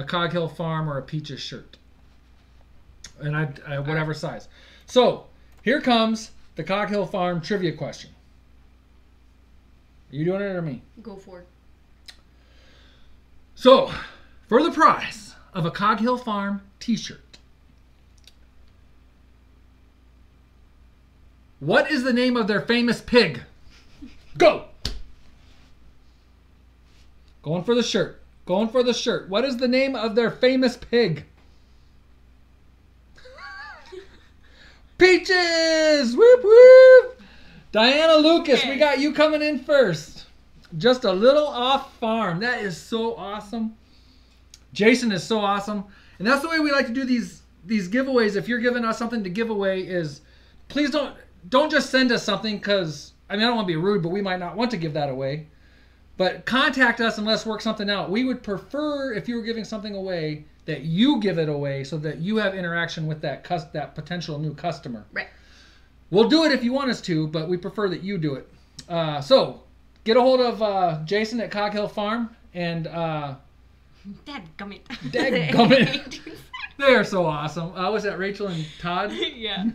Cog Hill Farm or a Peaches shirt, and I whatever size. So here comes the Cog Hill Farm trivia question. Are you doing it or me? Go for it. So, for the prize of a Cog Hill Farm t-shirt, what is the name of their famous pig? Go! Going for the shirt. Going for the shirt. What is the name of their famous pig? Peaches! Whoop whoop! Diana Lucas, we got you coming in first. Just a little off farm. That is so awesome. Jason is so awesome. And that's the way we like to do these giveaways. If you're giving us something to give away, is please don't just send us something, because I don't want to be rude, but we might not want to give that away. But contact us and let's work something out. We would prefer, if you were giving something away, that you give it away so that you have interaction with that potential new customer. Right. We'll do it if you want us to, but we prefer that you do it. So get a hold of Jason at Cog Hill Farm and Dadgummit. Dadgummit. They're so awesome. Was that Rachel and Todd? Yeah.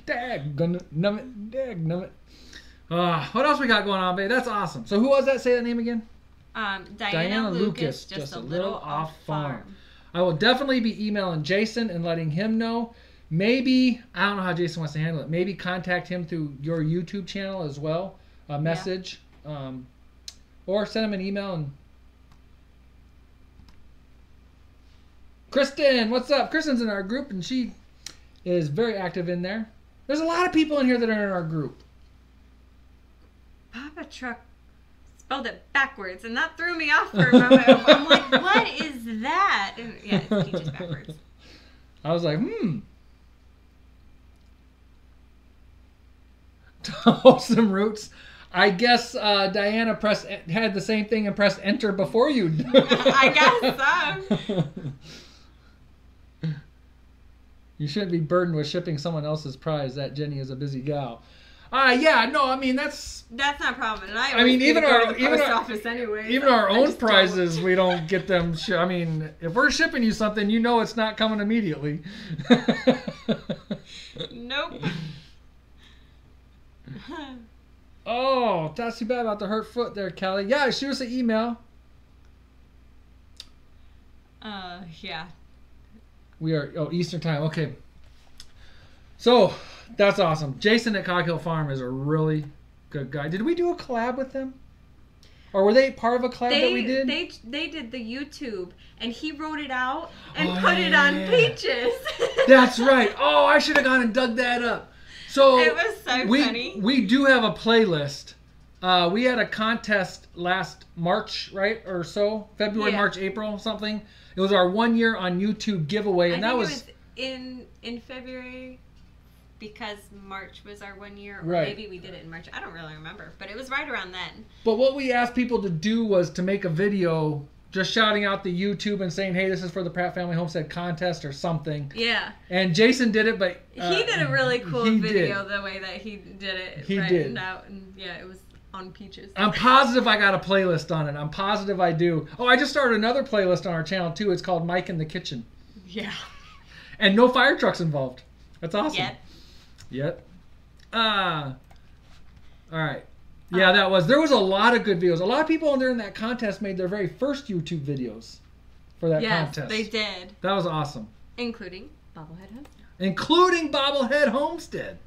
Dadgummit. What else we got going on, babe? That's awesome. So who was that? Say that name again. Diana Lucas, just a little off farm. I will definitely be emailing Jason and letting him know. Maybe, I don't know how Jason wants to handle it. Maybe contact him through your YouTube channel as well. A message. Yeah. Or send him an email. And Kristin, what's up? Kristin's in our group and she is very active in there. There's a lot of people in here that are in our group. Papa Truck spelled it backwards, and that threw me off for a moment. I'm like, what is that? And yeah, it's Peaches backwards. I was like, Wholesome Roots. I guess Diana had the same thing and pressed enter before you. I guess so. You shouldn't be burdened with shipping someone else's prize. That Jenny is a busy gal. Yeah, no, I mean that's not a problem. And I mean even our office anyway. Even our own prizes, we don't get them. I mean, if we're shipping you something, you know it's not coming immediately. Nope. Oh, that's too bad about the hurt foot there, Kelly. Yeah, shoot us an email. Yeah. We are Eastern time. Okay. So that's awesome. Jason at Cog Hill Farm is a really good guy. Did we do a collab with them? Or were they part of a collab that we did? They did the YouTube, and he wrote it out and put it on Peaches. That's right. Oh, I should have gone and dug that up. So it was so funny. We do have a playlist. We had a contest last March, right, or so, February, March, April, something. It was our 1 year on YouTube giveaway, and that was in February. Because March was our 1 year, or right. Maybe we did it in March. I don't really remember, but it was right around then. But what we asked people to do was to make a video just shouting out the YouTube and saying, hey, this is for the Pratt Family Homestead contest or something. Yeah. And Jason did it, but... he did a really cool video the way that he did it. He did. Out, and yeah, it was on Peaches. I'm positive I got a playlist on it. I'm positive I do. Oh, I just started another playlist on our channel, too. It's called Mike in the Kitchen. Yeah. And no fire trucks involved. That's awesome. Yet. All right. Yeah, there was a lot of good videos. A lot of people during that contest made their very first YouTube videos for that contest. Yes, they did. That was awesome. Including Bobblehead Homestead.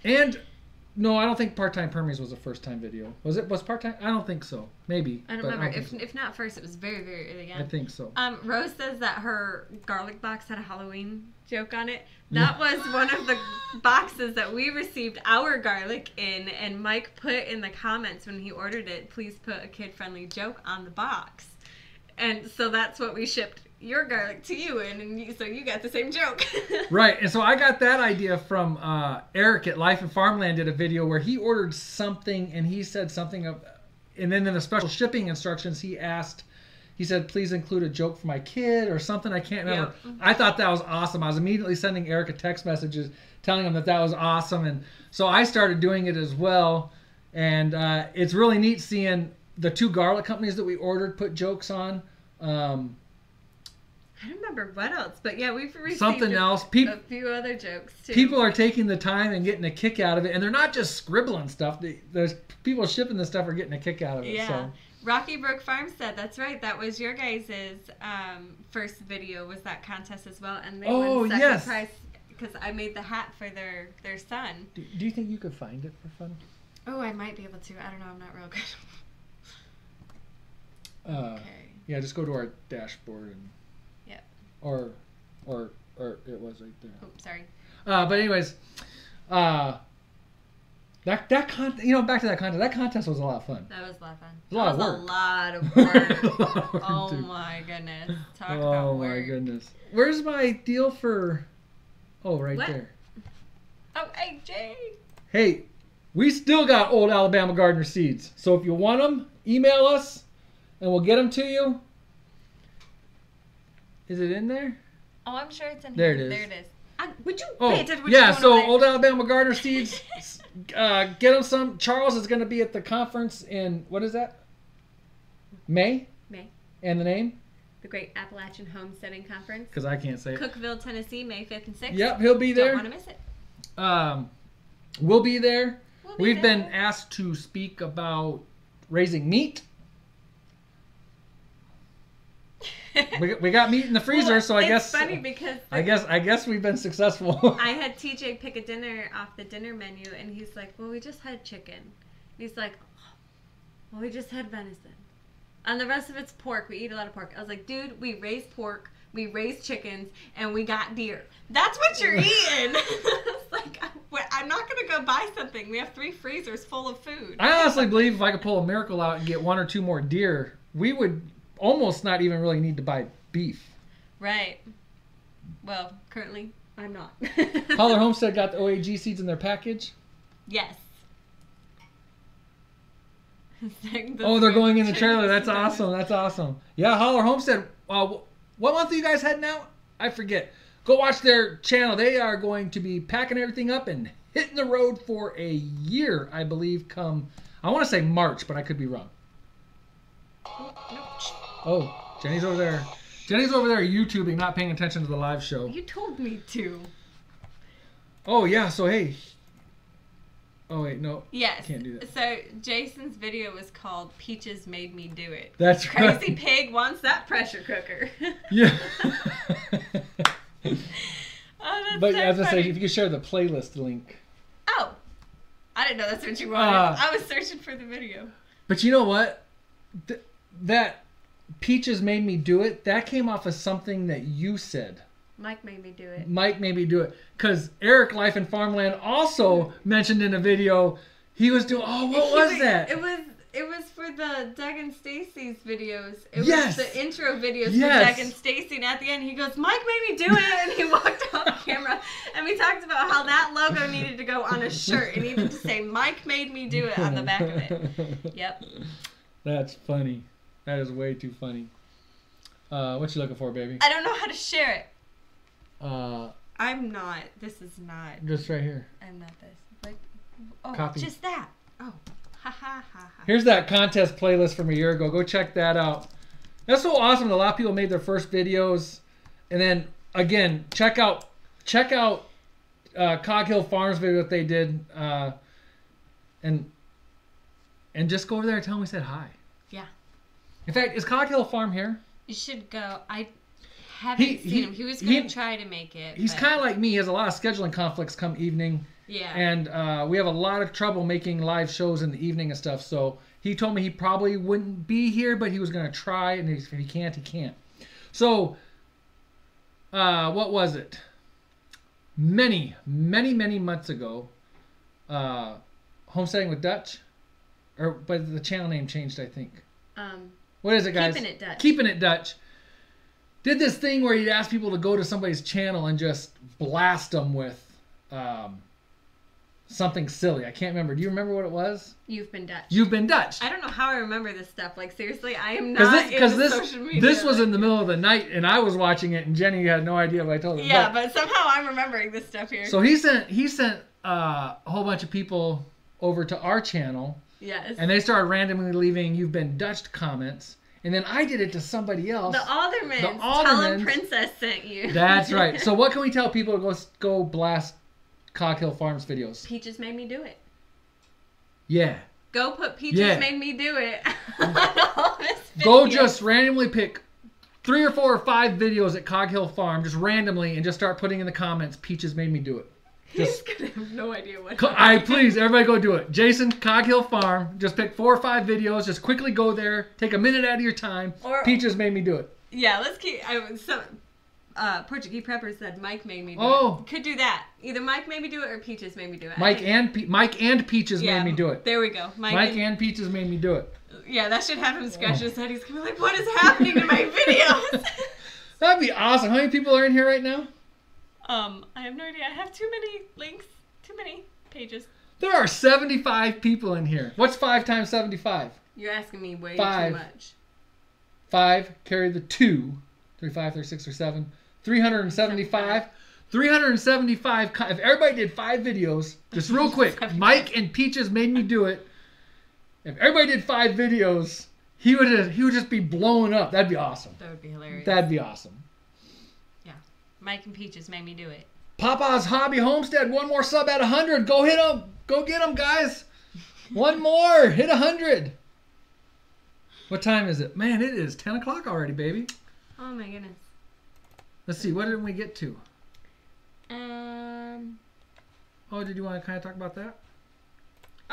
And no, I don't think Part-Time Permies was a first-time video. Was part-time? I don't think so. Maybe. I don't remember. If not first, it was very, very early on. I think so. Rose says that her garlic box had a Halloween joke on it. That was one of the boxes that we received our garlic in, and Mike put in the comments when he ordered it, please put a kid-friendly joke on the box. And so that's what we shipped your garlic to you in, and so you got the same joke. Right, and so I got that idea from Eric at Life and Farmland did a video where he ordered something, and he said something of, and then in the special shipping instructions he said, please include a joke for my kid or something. I can't remember. Yep. I thought that was awesome. I was immediately sending Eric a text messages telling him that was awesome, and so I started doing it as well, and it's really neat seeing the 2 garlic companies that we ordered put jokes on. I don't remember what else, but yeah, we've received something else. A few other jokes too. People are taking the time and getting a kick out of it, and they're not just scribbling stuff. There's people shipping this stuff are getting a kick out of it. Yeah. So. Rocky Brook Farmstead, that's right. That was your guys' first video, was that contest as well, and they won second prize because I made the hat for their son. Do you think you could find it for fun? Oh, I might be able to. I don't know. I'm not real good. Okay. Yeah, just go to our dashboard and. Yep. Or it was right there. Oh, sorry. But anyways, back to that contest. That contest was a lot of fun. That was a lot of fun. A lot of work. A lot of work. Oh my goodness. Talk about work. Oh my goodness. Where's my deal for? Oh, right there. Oh, hey Jay. Hey, we still got old Alabama Gardener seeds. So if you want them, email us, and we'll get them to you. Is it in there? Oh, I'm sure it's in here. There it is. Would you pay attention? Yeah, so old Alabama Gardener seeds. Get them some. Charles is going to be at the conference in, what is that? May? May. And the name? The Great Appalachian Homesteading Conference. Because I can't say it. Cookeville, Tennessee, May 5th and 6th. Yep, he'll be there. Don't want to miss it. We'll be there. We've been asked to speak about raising meat. we got meat in the freezer, so I guess. It's funny because I guess we've been successful. I had TJ pick a dinner off the dinner menu, and he's like, "Well, we just had chicken." He's like, "Well, we just had venison, and the rest of it's pork. We eat a lot of pork." I was like, "Dude, we raise pork, we raise chickens, and we got deer. That's what you're eating." I was like, "I'm not gonna go buy something. We have 3 freezers full of food." I honestly believe if I could pull a miracle out and get 1 or 2 more deer, we would almost not even really need to buy beef. Right. Well, currently, I'm not. Holler Homestead got the OAG seeds in their package. Yes. Oh, they're going in the trailer. That's awesome. That's awesome. Yeah, Holler Homestead. What month are you guys heading out? I forget. Go watch their channel. They are going to be packing everything up and hitting the road for a year, I believe, come, I want to say March, but I could be wrong. Oh, Jenny's over there. Jenny's over there YouTubing, not paying attention to the live show. You told me to. Oh, yeah, so hey. Oh, wait, no. Yes. Can't do that. So Jason's video was called Peaches Made Me Do It. That's right. Crazy Pig wants that pressure cooker. Yeah. Oh, that's but so as I say, funny. if you could share the playlist link. Oh. I didn't know that's what you wanted. I was searching for the video. But you know what? That Peaches Made Me Do It, that came off of something that you said. Mike made me do it. Mike made me do it. Because Eric Life in Farmland also mentioned in a video, he was doing, what was that? It was for the Doug and Stacy's videos. It Yes. was the intro videos Yes. for Doug and Stacy, and at the end he goes, Mike made me do it, and he walked off camera. And we talked about how that logo needed to go on a shirt. It needed to say, Mike made me do it on the back of it. Yep. That's funny. That is way too funny. What you looking for, baby? I don't know how to share it. I'm not. This is not. just right here. I'm not this. Like, oh, Copy. just that. Oh. Ha ha ha ha. Here's that contest playlist from a year ago. Go check that out. That's so awesome that a lot of people made their first videos. And then, again, check out Cog Hill Farm's video that they did. And just go over there and tell them we said hi. Yeah. In fact, is Cog Hill Farm here? You should go. I haven't seen him. He was going to try to make it. He's kind of like me. He has a lot of scheduling conflicts come evening. Yeah. And we have a lot of trouble making live shows in the evening and stuff. So he told me he probably wouldn't be here, but he was going to try. And if he can't, he can't. So what was it? Many months ago, Homesteading with Dutch, but the channel name changed, I think. What is it, guys? Keeping It Dutch. Keeping It Dutch. Did this thing where he'd ask people to go to somebody's channel and just blast them with something silly. I can't remember. Do you remember what it was? You've Been Dutch. You've Been Dutch. I don't know how I remember this stuff. Like, seriously, I am not into social media. This was in the middle of the night, and I was watching it, and Jenny had no idea what I told her. Yeah, but somehow I'm remembering this stuff here. So he sent a whole bunch of people over to our channel. Yes. And they started randomly leaving You've Been Dutch comments. And then I did it to somebody else. The Aldermans. Tell them Princess sent you. That's right. So what can we tell people to go blast Cog Hill Farm's videos? Peaches Made Me Do It. Yeah. Go put Peaches Made Me Do It on all this videos. Go just randomly pick 3 or 4 or 5 videos at Cog Hill Farm, just randomly, and just start putting in the comments, Peaches Made Me Do It. He's going to have no idea what please, everybody go do it. Jason, Cog Hill Farm, just pick 4 or 5 videos, just quickly go there, take a minute out of your time. Peaches Made Me Do It. Yeah, let's keep... Portuguese Prepper said Mike made me do it. Could do that. Either Mike made me do it or Peaches made me do it. Mike and Peaches made me do it. There we go. Mike and Peaches made me do it. Yeah, that should have him scratch his head. He's gonna be like, what is happening to my videos? That'd be awesome. How many people are in here right now? I have no idea. I have too many links, too many pages. There are 75 people in here. What's 5 times 75? You're asking me way 5. too much. 5, carry the 2. 35, 36, or 7. 375. 375. If everybody did 5 videos, just real quick, Mike and Peaches Made Me Do It. If everybody did 5 videos, he would just be blowing up. That'd be awesome. That would be hilarious. That'd be awesome. Yeah. Mike and Peaches Made Me Do It. Papa's Hobby Homestead, 1 more sub at 100. Go hit them. Go get them, guys. 1 more. Hit 100. What time is it? Man, it is 10 o'clock already, baby. Oh my goodness. Let's see. What did we get to? Oh, did you want to kind of talk about that?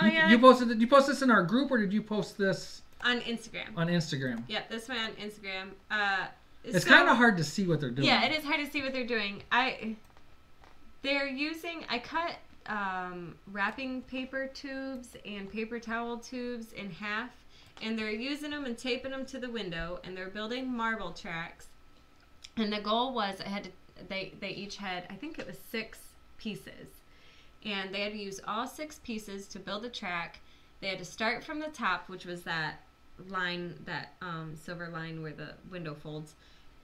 Oh, yeah. You posted this in our group, or did you post this on Instagram? On Instagram. Yep, this went on Instagram. It's kind of hard to see what they're doing. Yeah, it is hard to see what they're doing. I cut wrapping paper tubes and paper towel tubes in half, and they're using them and taping them to the window, and they're building marble tracks. And the goal was they each had, I think it was 6 pieces. and they had to use all 6 pieces to build a track. They had to start from the top, which was that line, that silver line where the window folds.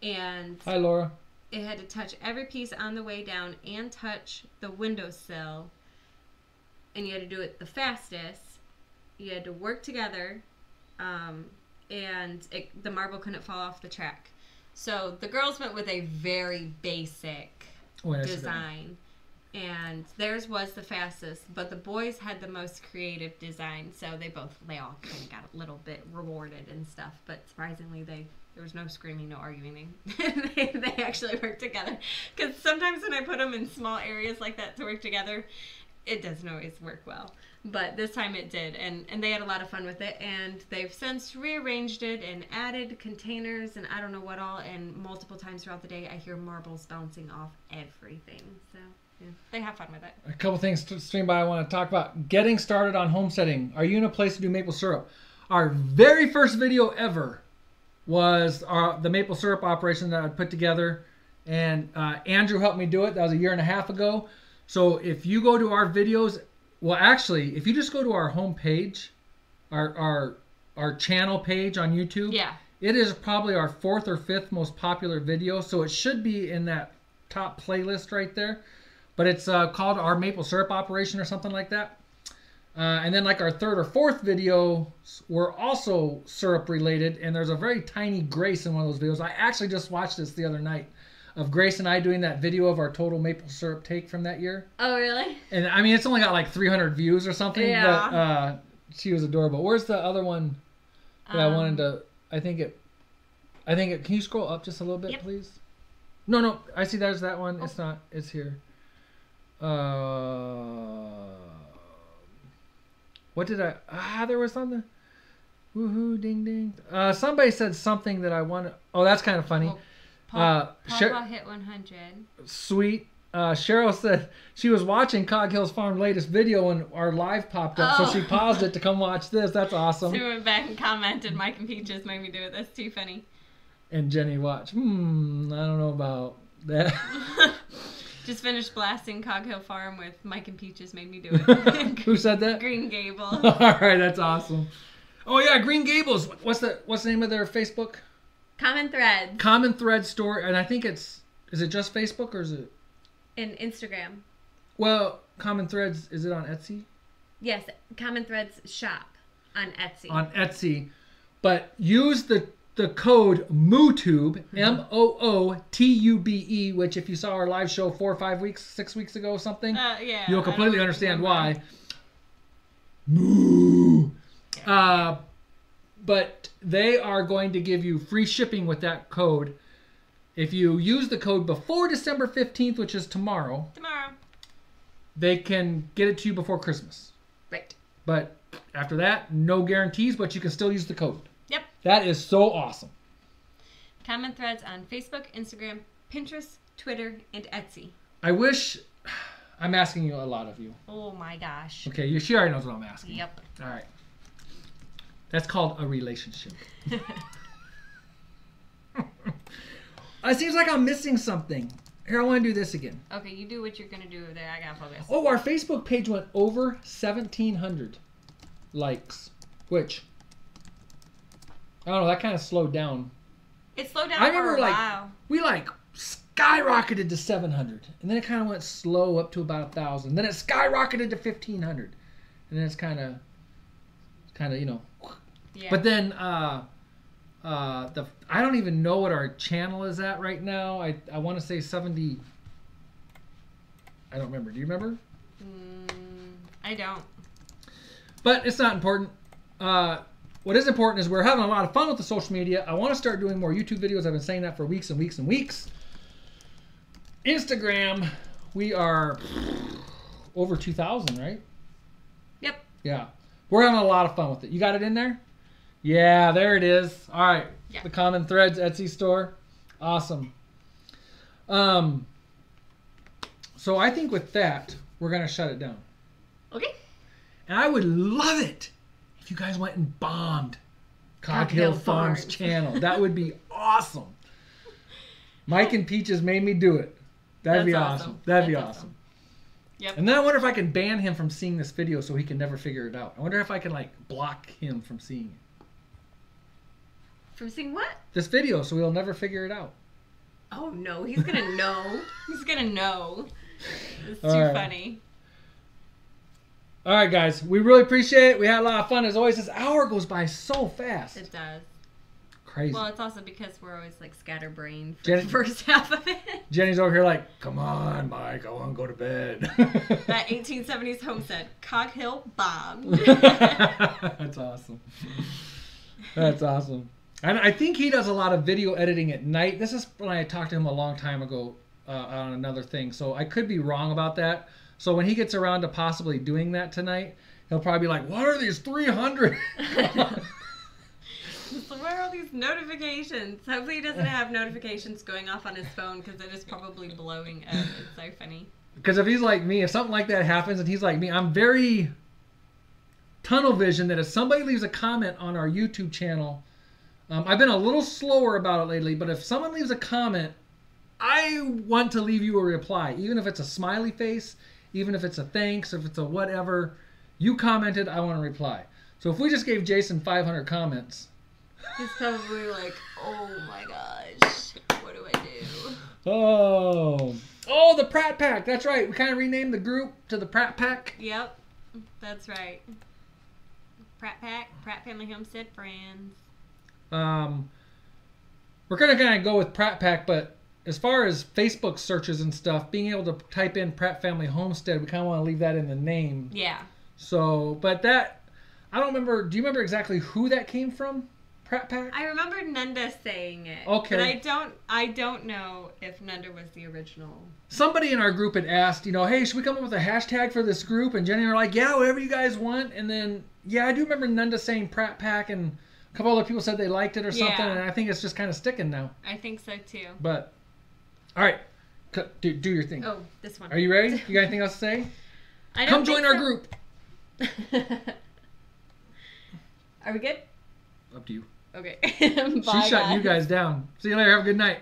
And hi, Laura. it had to touch every piece on the way down and touch the windowsill. And you had to do it the fastest. You had to work together, and the marble couldn't fall off the track. So the girls went with a very basic design, and theirs was the fastest. But the boys had the most creative design, so they all kind of got a little bit rewarded and stuff. But surprisingly, there was no screaming, no arguing. They actually worked together. Because sometimes when I put them in small areas like that to work together, it doesn't always work well. But this time it did, and they had a lot of fun with it, and they've since rearranged it and added containers and I don't know what all, and multiple times throughout the day I hear marbles bouncing off everything. So yeah, they have fun with it. A couple things to stream by I want to talk about. Getting started on homesteading. Are you in a place to do maple syrup? Our very first video ever was the maple syrup operation that I put together, and Andrew helped me do it. That was 1.5 years ago. So if you go to our videos, well, actually, if you just go to our homepage, our channel page on YouTube, yeah, it is probably our 4th or 5th most popular video. So it should be in that top playlist right there. But it's called our maple syrup operation or something like that. And then like our 3rd or 4th video were also syrup related, and there's a very tiny Grace in one of those videos. I actually just watched this the other night, of Grace and I doing that video of our total maple syrup take from that year. Oh, really? And I mean, it's only got like 300 views or something, yeah. But she was adorable. Where's the other one that I wanted to, I think it, can you scroll up just a little bit, yep. please? No, I see there's that one. Oh. It's not, it's here. What did there was something. Woohoo, ding, ding. Somebody said something that I want to, oh, that's kind of funny. Paul hit 100. Sweet. Cheryl said she was watching Cog Hill Farm latest video when our live popped up, so she paused it to come watch this. That's awesome. She went back and commented, Mike and Peaches made me do it. That's too funny. And Jenny watched. I don't know about that. Just finished blasting Cog Hill Farm with Mike and Peaches made me do it. Who said that? Green Gables. All right, that's awesome. Oh yeah, Green Gables. What's the name of their Facebook? Common Threads. Common Threads store, and I think is it just Facebook or is it? In Instagram. Well, Common Threads, is it on Etsy? Yes, Common Threads shop on Etsy. On Etsy, but use the code MOOTUBE, MOOTUBE, which if you saw our live show 4 or 5 weeks, 6 weeks ago, something, yeah, you'll completely understand why. Moo. Yeah. But they are going to give you free shipping with that code. If you use the code before December 15th, which is tomorrow, they can get it to you before Christmas. Right. But after that, no guarantees, but you can still use the code. Yep. That is so awesome. Common Threads on Facebook, Instagram, Pinterest, Twitter, and Etsy. I wish... I'm asking you a lot of you. Oh my gosh. Okay, she already knows what I'm asking. Yep. All right. That's called a relationship. It seems like I'm missing something. Here, I want to do this again. Okay, you do what you're going to do over there. I got to focus. Oh, our Facebook page went over 1,700 likes, which, I don't know, that kind of slowed down. It slowed down I remember, for a while. We skyrocketed to 700, and then it kind of went slow up to about 1,000. Then it skyrocketed to 1,500, and then it's kind of, you know. Yeah. But then I don't even know what our channel is at right now. I want to say 70. I don't remember. Do you remember? I don't. But it's not important. What is important is we're having a lot of fun with the social media. I want to start doing more YouTube videos. I've been saying that for weeks and weeks and weeks. Instagram, we are over 2,000, right? Yep. Yeah. We're having a lot of fun with it. You got it in there? Yeah, there it is. All right. Yeah. The Common Threads Etsy store. Awesome. So I think with that, we're going to shut it down. Okay. And I would love it if you guys went and bombed Cog Hill Farm's channel. That would be awesome. Mike and Peaches made me do it. That'd be awesome. That'd be awesome. Yep. And then I wonder if I can ban him from seeing this video so he can never figure it out. I wonder if I can like block him from seeing it. From seeing what? This video, so he'll never figure it out. Oh no, he's gonna know. He's gonna know. It's too funny. All right, guys, we really appreciate it. We had a lot of fun as always. This hour goes by so fast. It does. Crazy. Well, it's also because we're always like scatterbrained for the first half of it. Jenny's over here like, come on, Mike, I want to go to bed. That 1870s homestead, Cog Hill Farm. That's awesome. That's awesome. And I think he does a lot of video editing at night. This is when I talked to him a long time ago on another thing, so I could be wrong about that. So when he gets around to possibly doing that tonight, he'll probably be like, what are these 300? So where are all these notifications? Hopefully he doesn't have notifications going off on his phone because it is probably blowing up. It's so funny. Because if he's like me, if something like that happens and he's like me, I'm very tunnel vision that if somebody leaves a comment on our YouTube channel, I've been a little slower about it lately, but if someone leaves a comment, I want to leave you a reply. Even if it's a smiley face, even if it's a thanks, if it's a whatever, you commented, I want to reply. So if we just gave Jason 500 comments... He's probably like, oh my gosh, what do I do? Oh, the Pratt Pack. That's right. We kind of renamed the group to the Pratt Pack. Yep, that's right. Pratt Pack, Pratt Family Homestead Friends. We're going to kind of go with Pratt Pack, but as far as Facebook searches and stuff, being able to type in Pratt Family Homestead, we kind of want to leave that in the name. Yeah. So, but that, I don't remember, do you remember exactly who that came from? Pratt Pack? I remember Nunda saying it. Okay. But I don't know if Nunda was the original. Somebody in our group had asked, hey, should we come up with a hashtag for this group? And Jenny and I were like, yeah, whatever you guys want. And then, yeah, I do remember Nunda saying Pratt Pack, and a couple other people said they liked it or something, and I think it's just kind of sticking now. I think so too. But, all right, do your thing. Oh, this one. Are you ready? You got anything else to say? Come join our group. Are we good? Up to you. Okay. She's shutting you guys down. See you later. Have a good night.